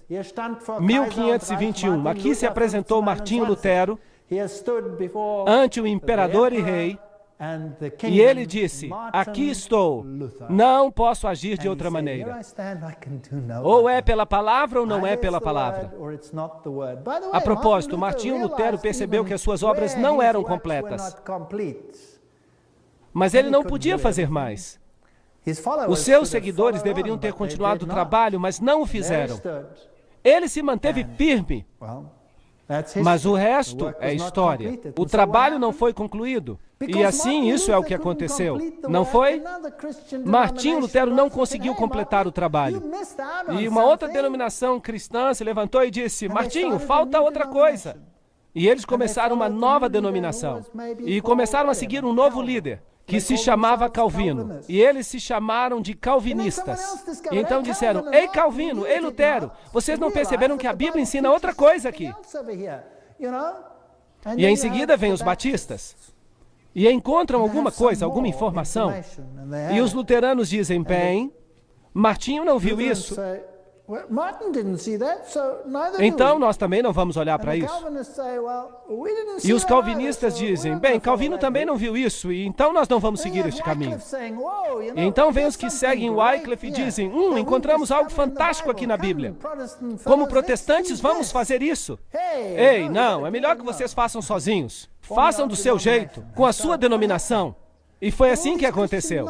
1521, aqui se apresentou Martinho Lutero ante o imperador e rei. E ele disse: aqui estou, não posso agir de outra maneira. Ou é pela palavra ou não é pela palavra. A propósito, Martinho Lutero percebeu que as suas obras não eram completas. Mas ele não podia fazer mais. Os seus seguidores deveriam ter continuado o trabalho, mas não o fizeram. Ele se manteve firme. Mas o resto é história. O trabalho não foi concluído. E assim isso é o que aconteceu. Não foi? Martinho Lutero não conseguiu completar o trabalho. E uma outra denominação cristã se levantou e disse: Martinho, falta outra coisa. E eles começaram uma nova denominação. E começaram a seguir um novo líder, que se chamava Calvino. E eles se chamaram de calvinistas. E então disseram: ei Calvino, ei Lutero, vocês não perceberam que a Bíblia ensina outra coisa aqui? E em seguida vêm os batistas. E encontram alguma coisa, alguma informação. E os luteranos dizem, bem, Martinho não viu isso. Então nós também não vamos olhar para isso. E os calvinistas dizem, bem, Calvino também não viu isso, e então nós não vamos seguir este caminho. E então vem os que seguem Wycliffe e dizem, encontramos algo fantástico aqui na Bíblia. Como protestantes, vamos fazer isso. Ei, não, é melhor que vocês façam sozinhos. Façam do seu jeito, com a sua denominação. E foi assim que aconteceu.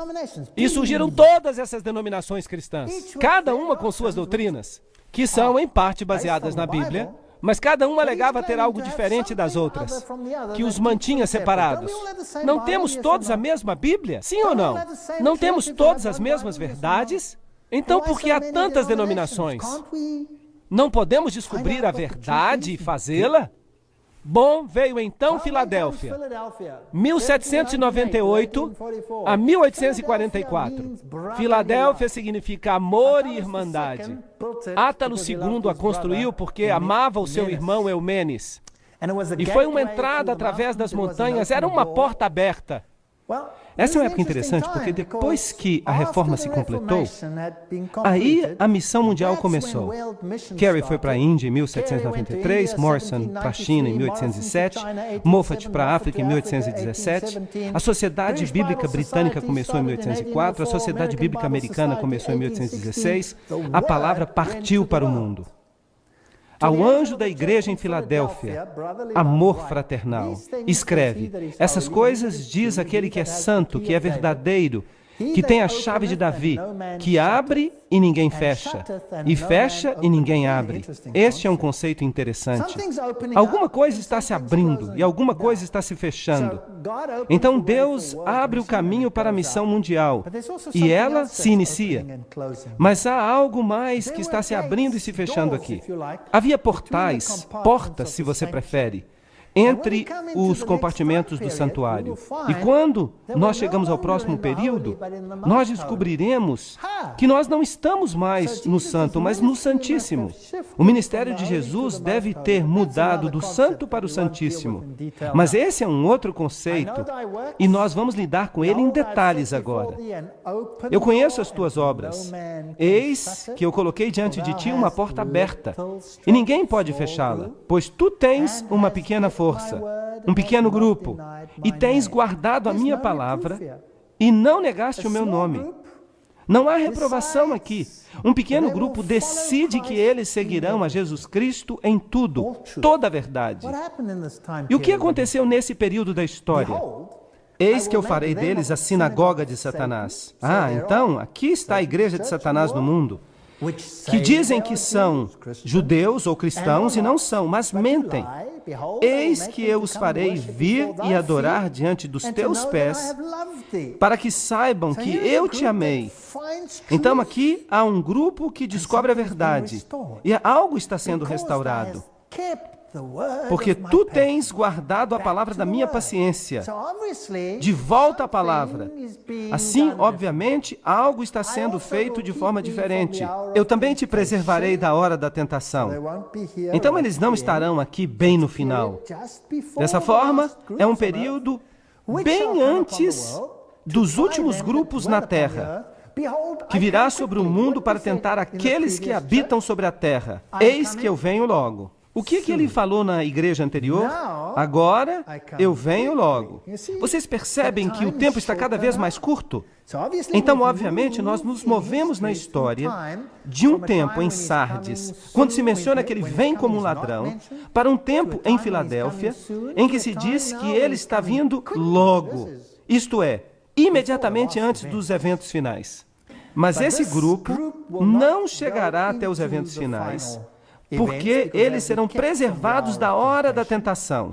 E surgiram todas essas denominações cristãs, cada uma com suas doutrinas, que são em parte baseadas na Bíblia, mas cada uma alegava ter algo diferente das outras, que os mantinha separados. Não temos todos a mesma Bíblia? Sim ou não? Não temos todas as mesmas verdades? Então por que há tantas denominações? Não podemos descobrir a verdade e fazê-la? Bom, veio então Filadélfia, 1798 a 1844. Filadélfia significa amor e irmandade. Átalo II a construiu porque amava o seu irmão Eumenes. E foi uma entrada através das montanhas, era uma porta aberta. Essa é uma época interessante, porque depois que a reforma se completou, aí a missão mundial começou. Carey foi para a Índia em 1793, Morrison para a China em 1807, Moffat para a África em 1817, a Sociedade Bíblica Britânica começou em 1804, a Sociedade Bíblica Americana começou em 1816, a palavra partiu para o mundo. Ao anjo da igreja em Filadélfia, amor fraternal, escreve, essas coisas diz aquele que é santo, que é verdadeiro, que tem a chave de Davi, que abre e ninguém fecha, e fecha e ninguém abre. Este é um conceito interessante. Alguma coisa está se abrindo e alguma coisa está se fechando. Então Deus abre o caminho para a missão mundial e ela se inicia. Mas há algo mais que está se abrindo e se fechando aqui. Havia portais, portas, se você prefere, entre os compartimentos do santuário. E quando nós chegamos ao próximo período, nós descobriremos que nós não estamos mais no santo, mas no santíssimo. O ministério de Jesus deve ter mudado do santo para o santíssimo. Mas esse é um outro conceito e nós vamos lidar com ele em detalhes agora. Eu conheço as tuas obras. Eis que eu coloquei diante de ti uma porta aberta e ninguém pode fechá-la, pois tu tens uma pequena força, um pequeno grupo, e tens guardado a minha palavra e não negaste o meu nome. Não há reprovação aqui. Um pequeno grupo decide que eles seguirão a Jesus Cristo em tudo, toda a verdade. E o que aconteceu nesse período da história? Eis que eu farei deles a sinagoga de Satanás. Então, aqui está a igreja de Satanás no mundo, que dizem que são judeus ou cristãos e não são, mas mentem. Eis que eu os farei vir e adorar diante dos teus pés, para que saibam que eu te amei. Então aqui há um grupo que descobre a verdade, e algo está sendo restaurado. Porque tu tens guardado a palavra da minha paciência. De volta à palavra. Assim, obviamente, algo está sendo feito de forma diferente. Eu também te preservarei da hora da tentação. Então eles não estarão aqui bem no final. Dessa forma, é um período bem antes dos últimos grupos na terra, que virá sobre o mundo para tentar aqueles que habitam sobre a terra. Eis que eu venho logo. O que ele falou na igreja anterior? Agora eu venho logo. Vocês percebem que o tempo está cada vez mais curto? Então, obviamente, nós nos movemos na história de um tempo em Sardes, quando se menciona que ele vem como um ladrão, para um tempo em Filadélfia, em que se diz que ele está vindo logo, isto é, imediatamente antes dos eventos finais. Mas esse grupo não chegará até os eventos finais, porque eles serão preservados da hora da tentação.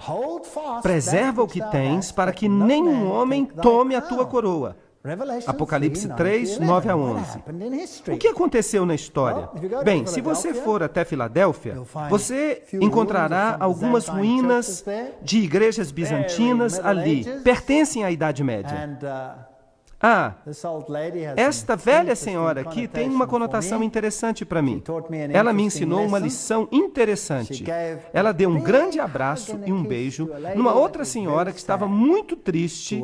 Preserva o que tens, para que nenhum homem tome a tua coroa. Apocalipse 3, 9 a 11. O que aconteceu na história? Bem, se você for até Filadélfia, você encontrará algumas ruínas de igrejas bizantinas ali. Pertencem à Idade Média. Esta velha senhora aqui tem uma conotação interessante para mim. Ela me ensinou uma lição interessante. Ela deu um grande abraço e um beijo numa outra senhora que estava muito triste,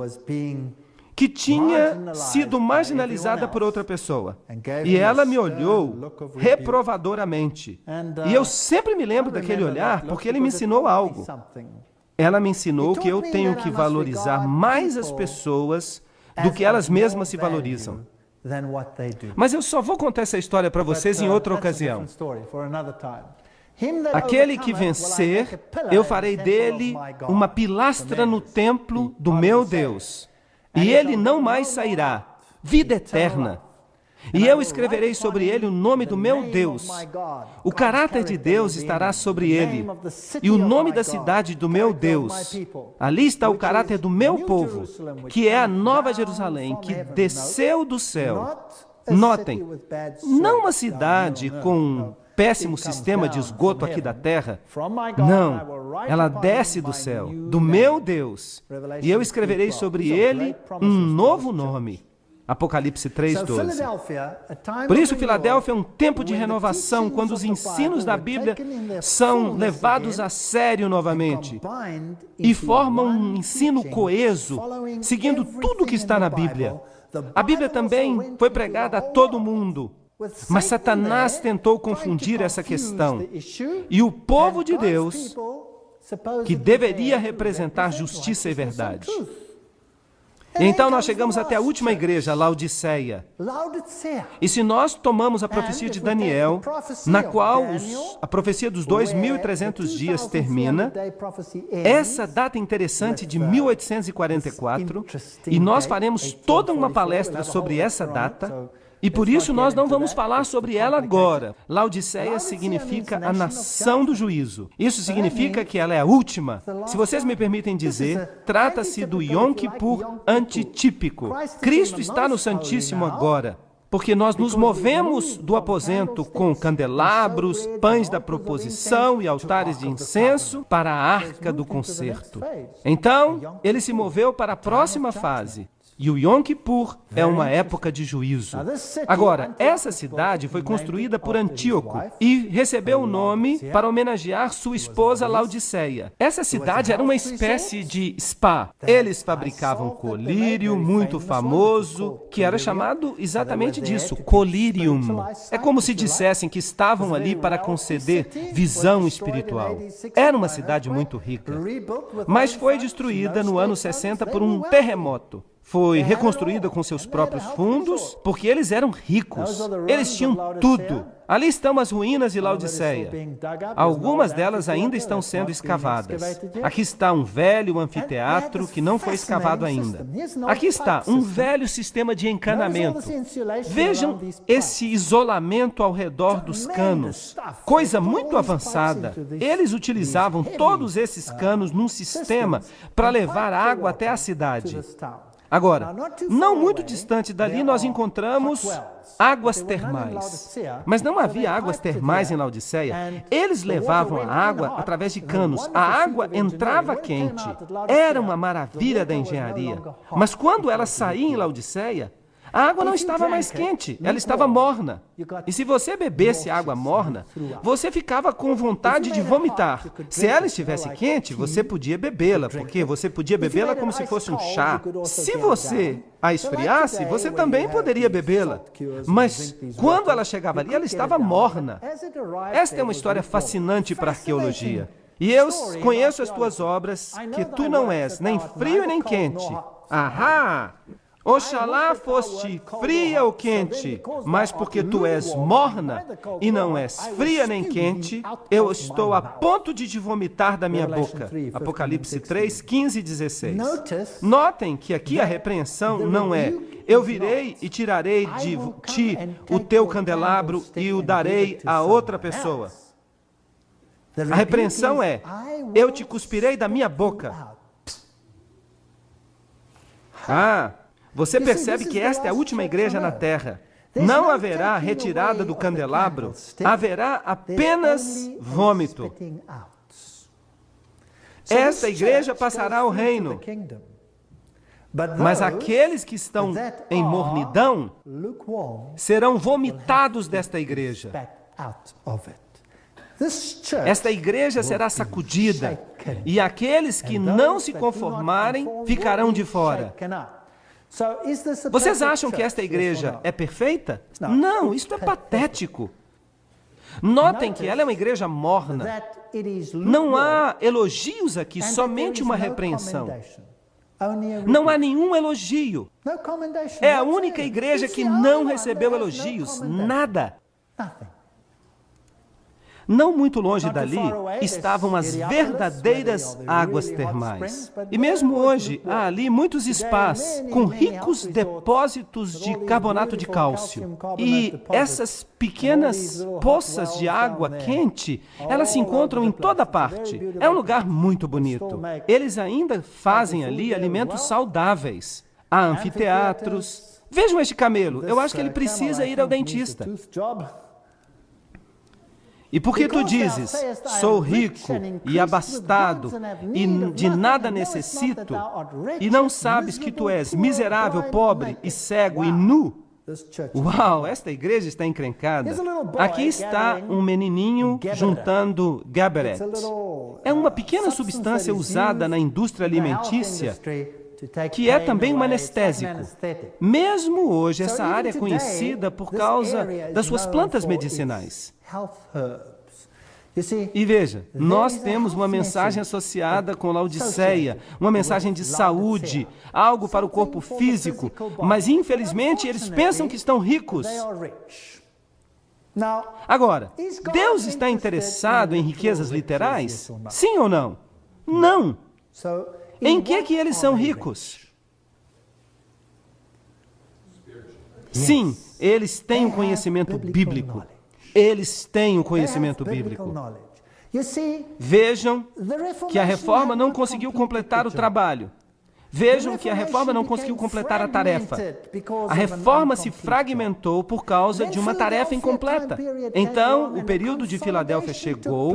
que tinha sido marginalizada por outra pessoa. E ela me olhou reprovadoramente. E eu sempre me lembro daquele olhar porque ele me ensinou algo. Ela me ensinou que eu tenho que valorizar mais as pessoas do que elas mesmas se valorizam. Mas eu só vou contar essa história para vocês em outra ocasião. Aquele que vencer, eu farei dele uma pilastra no templo do meu Deus, e ele não mais sairá, vida eterna. E eu escreverei sobre ele o nome do meu Deus. O caráter de Deus estará sobre ele. E o nome da cidade do meu Deus. Ali está o caráter do meu povo, que é a Nova Jerusalém, que desceu do céu. Notem, não uma cidade com um péssimo sistema de esgoto aqui da terra. Não, ela desce do céu, do meu Deus. E eu escreverei sobre ele um novo nome. Apocalipse 3:12. Por isso, Filadélfia é um tempo de renovação, quando os ensinos da Bíblia são levados a sério novamente e formam um ensino coeso, seguindo tudo o que está na Bíblia. A Bíblia também foi pregada a todo mundo, mas Satanás tentou confundir essa questão. E o povo de Deus, que deveria representar justiça e verdade. Então nós chegamos até a última igreja, Laodiceia. E se nós tomamos a profecia de Daniel, na qual a profecia dos 2.300 dias termina, essa data interessante de 1844, e nós faremos toda uma palestra sobre essa data, e por isso nós não vamos falar sobre ela agora. Laodiceia significa a nação do juízo. Isso significa que ela é a última. Se vocês me permitem dizer, trata-se do Yom Kippur antitípico. Cristo está no Santíssimo agora, porque nós nos movemos do aposento com candelabros, pães da proposição e altares de incenso para a arca do concerto. Então, ele se moveu para a próxima fase. E o Yom Kippur é uma época de juízo. Agora, essa cidade foi construída por Antíoco e recebeu o nome para homenagear sua esposa Laodiceia. Essa cidade era uma espécie de spa. Eles fabricavam colírio muito famoso, que era chamado exatamente disso, colírium. É como se dissessem que estavam ali para conceder visão espiritual. Era uma cidade muito rica, mas foi destruída no ano 60 por um terremoto. Foi reconstruída com seus próprios fundos, porque eles eram ricos. Eles tinham tudo. Ali estão as ruínas de Laodiceia. Algumas delas ainda estão sendo escavadas. Aqui está um velho anfiteatro que não foi escavado ainda. Aqui está um velho sistema de encanamento. Vejam esse isolamento ao redor dos canos. Coisa muito avançada. Eles utilizavam todos esses canos num sistema para levar água até a cidade. Agora, não muito distante dali, nós encontramos águas termais. Mas não havia águas termais em Laodiceia. Eles levavam a água através de canos. A água entrava quente. Era uma maravilha da engenharia. Mas quando ela saía em Laodiceia, a água não estava mais quente, ela estava morna. E se você bebesse água morna, você ficava com vontade de vomitar. Se ela estivesse quente, você podia bebê-la, porque você podia bebê-la como se fosse um chá. Se você a esfriasse, você também poderia bebê-la. Mas quando ela chegava ali, ela estava morna. Esta é uma história fascinante para a arqueologia. E eu conheço as tuas obras, que tu não és nem frio nem quente. Ahá! Oxalá foste fria ou quente, mas porque tu és morna e não és fria nem quente, eu estou a ponto de te vomitar da minha boca. Apocalipse 3, 15 e 16. Notem que aqui a repreensão não é: eu virei e tirarei de ti o teu candelabro e o darei a outra pessoa. A repreensão é: eu te cuspirei da minha boca. Você percebe que esta é a última igreja na terra. Não haverá retirada do candelabro, haverá apenas vômito. Esta igreja passará ao reino. Mas aqueles que estão em mornidão serão vomitados desta igreja. Esta igreja será sacudida, e aqueles que não se conformarem ficarão de fora. Vocês acham que esta igreja é perfeita? Não, isto é patético. Notem que ela é uma igreja morna. Não há elogios aqui, somente uma repreensão. Não há nenhum elogio. É a única igreja que não recebeu elogios, nada. Não muito longe dali estavam as verdadeiras águas termais. E mesmo hoje, há ali muitos spas com ricos depósitos de carbonato de cálcio. E essas pequenas poças de água quente, elas se encontram em toda parte. É um lugar muito bonito. Eles ainda fazem ali alimentos saudáveis. Há anfiteatros. Vejam este camelo. Eu acho que ele precisa ir ao dentista. E porque tu dizes, sou rico e abastado e de nada necessito, e não sabes que tu és miserável, pobre e cego e nu? Uau, esta igreja está encrencada. Aqui está um menininho juntando Gabberet. É uma pequena substância usada na indústria alimentícia que é também um anestésico. Mesmo hoje, essa área é conhecida por causa das suas plantas medicinais. E veja, nós temos uma mensagem associada com Laodiceia, uma mensagem de saúde, algo para o corpo físico, mas infelizmente eles pensam que estão ricos. Agora, Deus está interessado em riquezas literais? Sim ou não? Não. Em que eles são ricos? Sim, eles têm um conhecimento bíblico. Eles têm um conhecimento bíblico. Vejam que a reforma não conseguiu completar o trabalho. Vejam que a reforma não conseguiu completar a tarefa. A reforma se fragmentou por causa de uma tarefa incompleta. Então, o período de Filadélfia chegou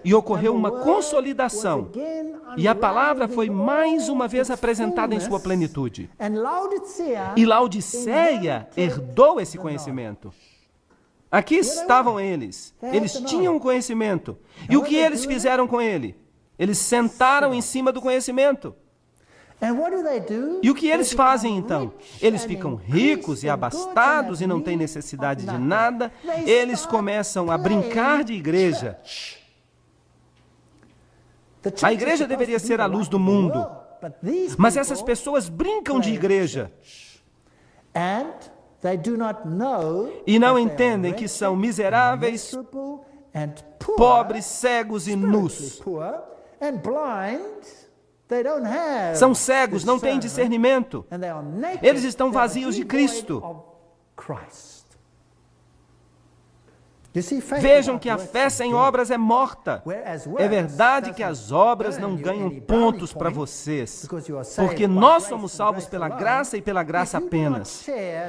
e ocorreu uma consolidação. E a palavra foi mais uma vez apresentada em sua plenitude. E Laodiceia herdou esse conhecimento. Aqui estavam eles. Eles tinham o conhecimento. E o que eles fizeram com ele? Eles sentaram em cima do conhecimento. E o que eles fazem então? Eles ficam ricos e abastados e não têm necessidade de nada. Eles começam a brincar de igreja. A igreja deveria ser a luz do mundo. Mas essas pessoas brincam de igreja. E não entendem que são miseráveis, pobres, cegos e nus. São cegos, não têm discernimento. Eles estão vazios de Cristo. Vejam que a fé sem obras é morta. É verdade que as obras não ganham pontos para vocês, porque nós somos salvos pela graça e pela graça apenas.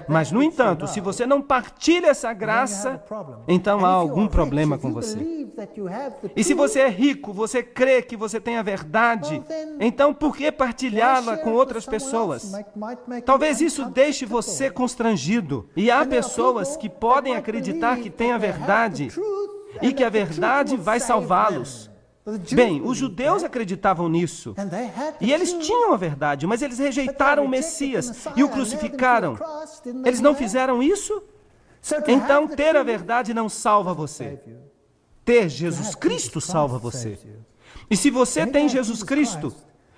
Mas, no entanto, se você não partilha essa graça, então há algum problema com você. E se você é rico, você crê que você tem a verdade, então por que partilhá-la com outras pessoas? Talvez isso deixe você constrangido. E há pessoas que podem acreditar que têm a verdade e que a verdade vai salvá-los. Bem, os judeus acreditavam nisso. E eles tinham a verdade, mas eles rejeitaram o Messias e o crucificaram. Eles não fizeram isso? Então, ter a verdade não salva você. Ter Jesus Cristo salva você. E se você tem Jesus Cristo,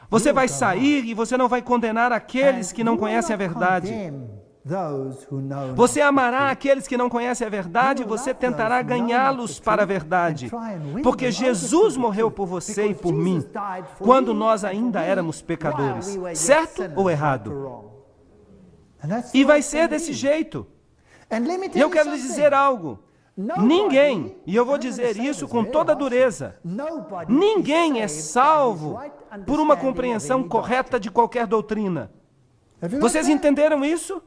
você vai sair e você não vai condenar aqueles que não conhecem a verdade. Você amará aqueles que não conhecem a verdade e você tentará ganhá-los para a verdade. Porque Jesus morreu por você e por mim, quando nós ainda éramos pecadores. Certo ou errado? E vai ser desse jeito. E eu quero lhes dizer algo. Ninguém, e eu vou dizer isso com toda a dureza, ninguém é salvo por uma compreensão correta de qualquer doutrina. Vocês entenderam isso?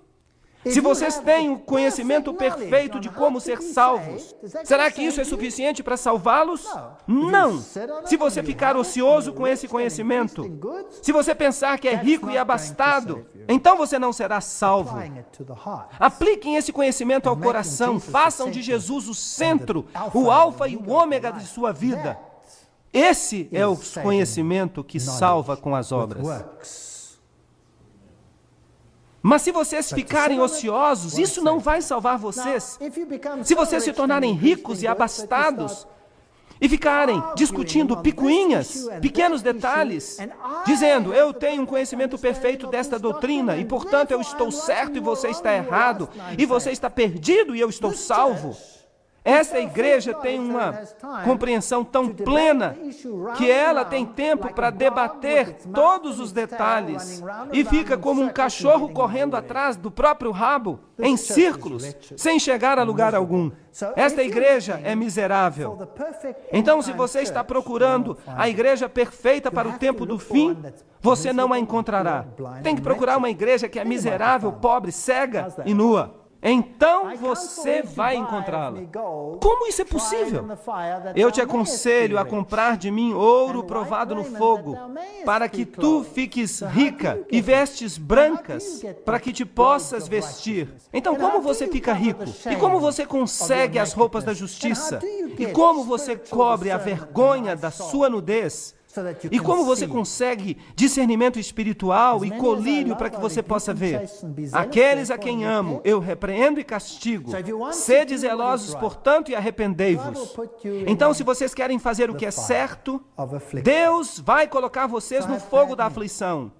Se vocês têm o conhecimento perfeito de como ser salvos, será que isso é suficiente para salvá-los? Não! Se você ficar ocioso com esse conhecimento, se você pensar que é rico e abastado, então você não será salvo. Apliquem esse conhecimento ao coração, façam de Jesus o centro, o alfa e o ômega de sua vida. Esse é o conhecimento que salva com as obras. Mas se vocês ficarem ociosos, isso não vai salvar vocês. Se vocês se tornarem ricos e abastados e ficarem discutindo picuinhas, pequenos detalhes, dizendo, eu tenho um conhecimento perfeito desta doutrina e, portanto, eu estou certo e você está errado, e você está perdido e eu estou salvo. Essa igreja tem uma compreensão tão plena que ela tem tempo para debater todos os detalhes e fica como um cachorro correndo atrás do próprio rabo, em círculos, sem chegar a lugar algum. Esta igreja é miserável. Então, se você está procurando a igreja perfeita para o tempo do fim, você não a encontrará. Tem que procurar uma igreja que é miserável, pobre, cega e nua. Então você vai encontrá-la. Como isso é possível? Eu te aconselho a comprar de mim ouro provado no fogo, para que tu fiques rica e vestes brancas, para que te possas vestir. Então, como você fica rico? E como você consegue as roupas da justiça? E como você cobre a vergonha da sua nudez? E como você consegue discernimento espiritual e colírio para que você possa ver? Aqueles a quem amo, eu repreendo e castigo. Sede zelosos, portanto, e arrependei-vos. Então, se vocês querem fazer o que é certo, Deus vai colocar vocês no fogo da aflição.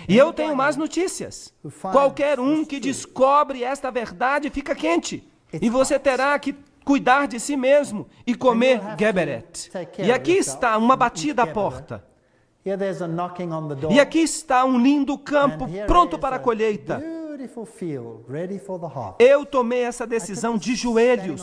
E eu tenho más notícias. Qualquer um que descobre esta verdade fica quente. E você terá que cuidar de si mesmo e comer Geberet. E aqui está uma batida à porta. E aqui está um lindo campo pronto para a colheita. Eu tomei essa decisão de joelhos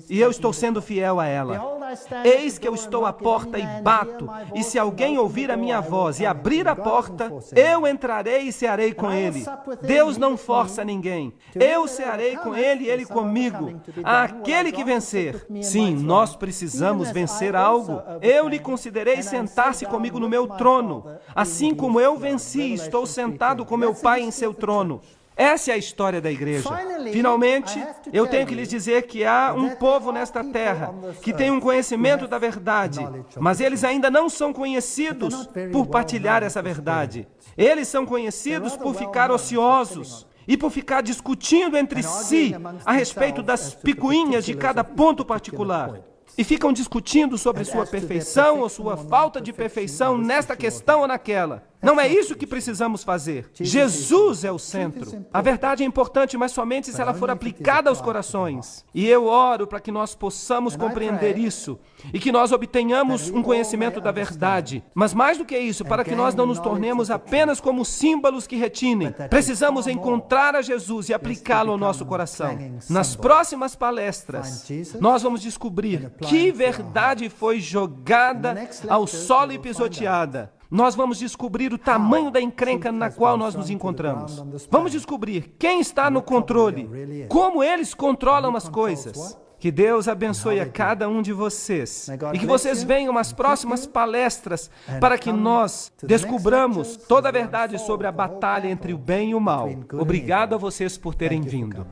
e eu estou sendo fiel a ela. Eis que eu estou à porta e bato, e se alguém ouvir a minha voz e abrir a porta, eu entrarei e cearei com ele. Deus não força ninguém. Eu cearei com ele e ele comigo. Aquele que vencer. Sim, nós precisamos vencer algo. Eu lhe considerei sentar-se comigo no meu trono. Assim como eu venci, estou sentado com meu Pai em seu trono. Essa é a história da igreja. Finalmente, eu tenho que lhes dizer que há um povo nesta terra que tem um conhecimento da verdade, mas eles ainda não são conhecidos por partilhar essa verdade. Eles são conhecidos por ficar ociosos e por ficar discutindo entre si a respeito das picuinhas de cada ponto particular. E ficam discutindo sobre sua perfeição ou sua falta de perfeição nesta questão ou naquela. Não é isso que precisamos fazer. Jesus é o centro. A verdade é importante, mas somente se ela for aplicada aos corações. E eu oro para que nós possamos compreender isso e que nós obtenhamos um conhecimento da verdade. Mas mais do que isso, para que nós não nos tornemos apenas como símbolos que retinem, precisamos encontrar a Jesus e aplicá-lo ao nosso coração. Nas próximas palestras, nós vamos descobrir que verdade foi jogada ao solo e pisoteada. Nós vamos descobrir o tamanho da encrenca na qual nós nos encontramos. Vamos descobrir quem está no controle, como eles controlam as coisas. Que Deus abençoe a cada um de vocês e que vocês venham às próximas palestras para que nós descubramos toda a verdade sobre a batalha entre o bem e o mal. Obrigado a vocês por terem vindo.